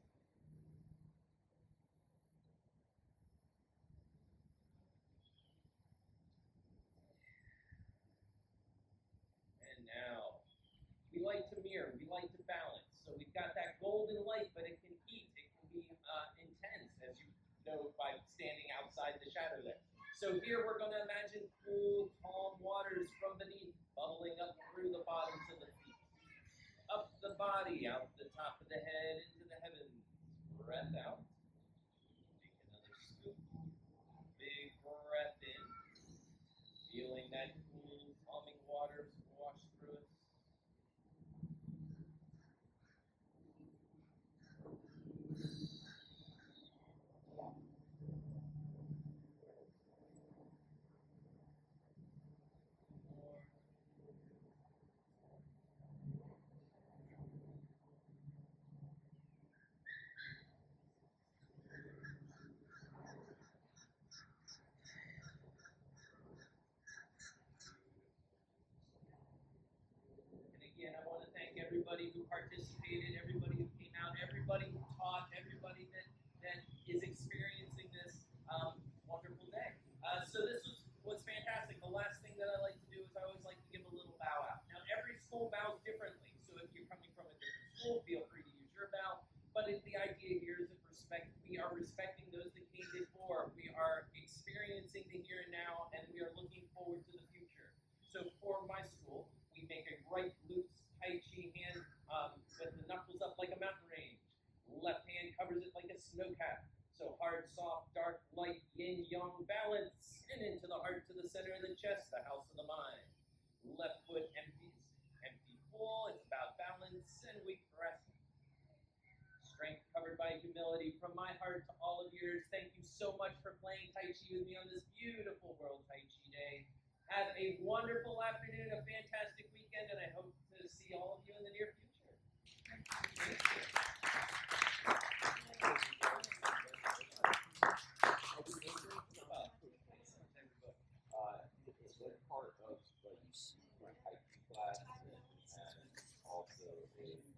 And now, we like to mirror, we like to balance. So we've got that golden light, but it can heat, it can be intense, as you know by standing outside the shadow there. So here we're going to imagine cool, calm waters from beneath, bubbling up through the bottoms of the feet. Up the body, out the top of the head, into the heavens. Breath out. Take another scoop. Big breath in. Feeling that cool, calming waters wash through us. Again, I want to thank everybody who participated, everybody who came out, everybody who taught, everybody that is experiencing this wonderful day. So this was fantastic. The last thing that I like to do is I always like to give a little bow out. Now, every school bows differently, so if you're coming from a different school, feel free to use your bow. But the idea here is that we are respecting those that came before. We are experiencing the here and now, and we are looking forward to the future. So for my school, we make a right loose Tai Chi hand with the knuckles up like a mountain range. Left hand covers it like a snow cap. So hard, soft, dark, light, yin, yang, balance, and into the heart to the center of the chest, the house of the mind. Left foot empties, empty full, it's about balance, and we press. Strength covered by humility. From my heart to all of yours, thank you so much for playing Tai Chi with me on this beautiful World Tai Chi Day. Have a wonderful afternoon, a fantastic weekend, and I hope to see all of you in the near future. Thank you. And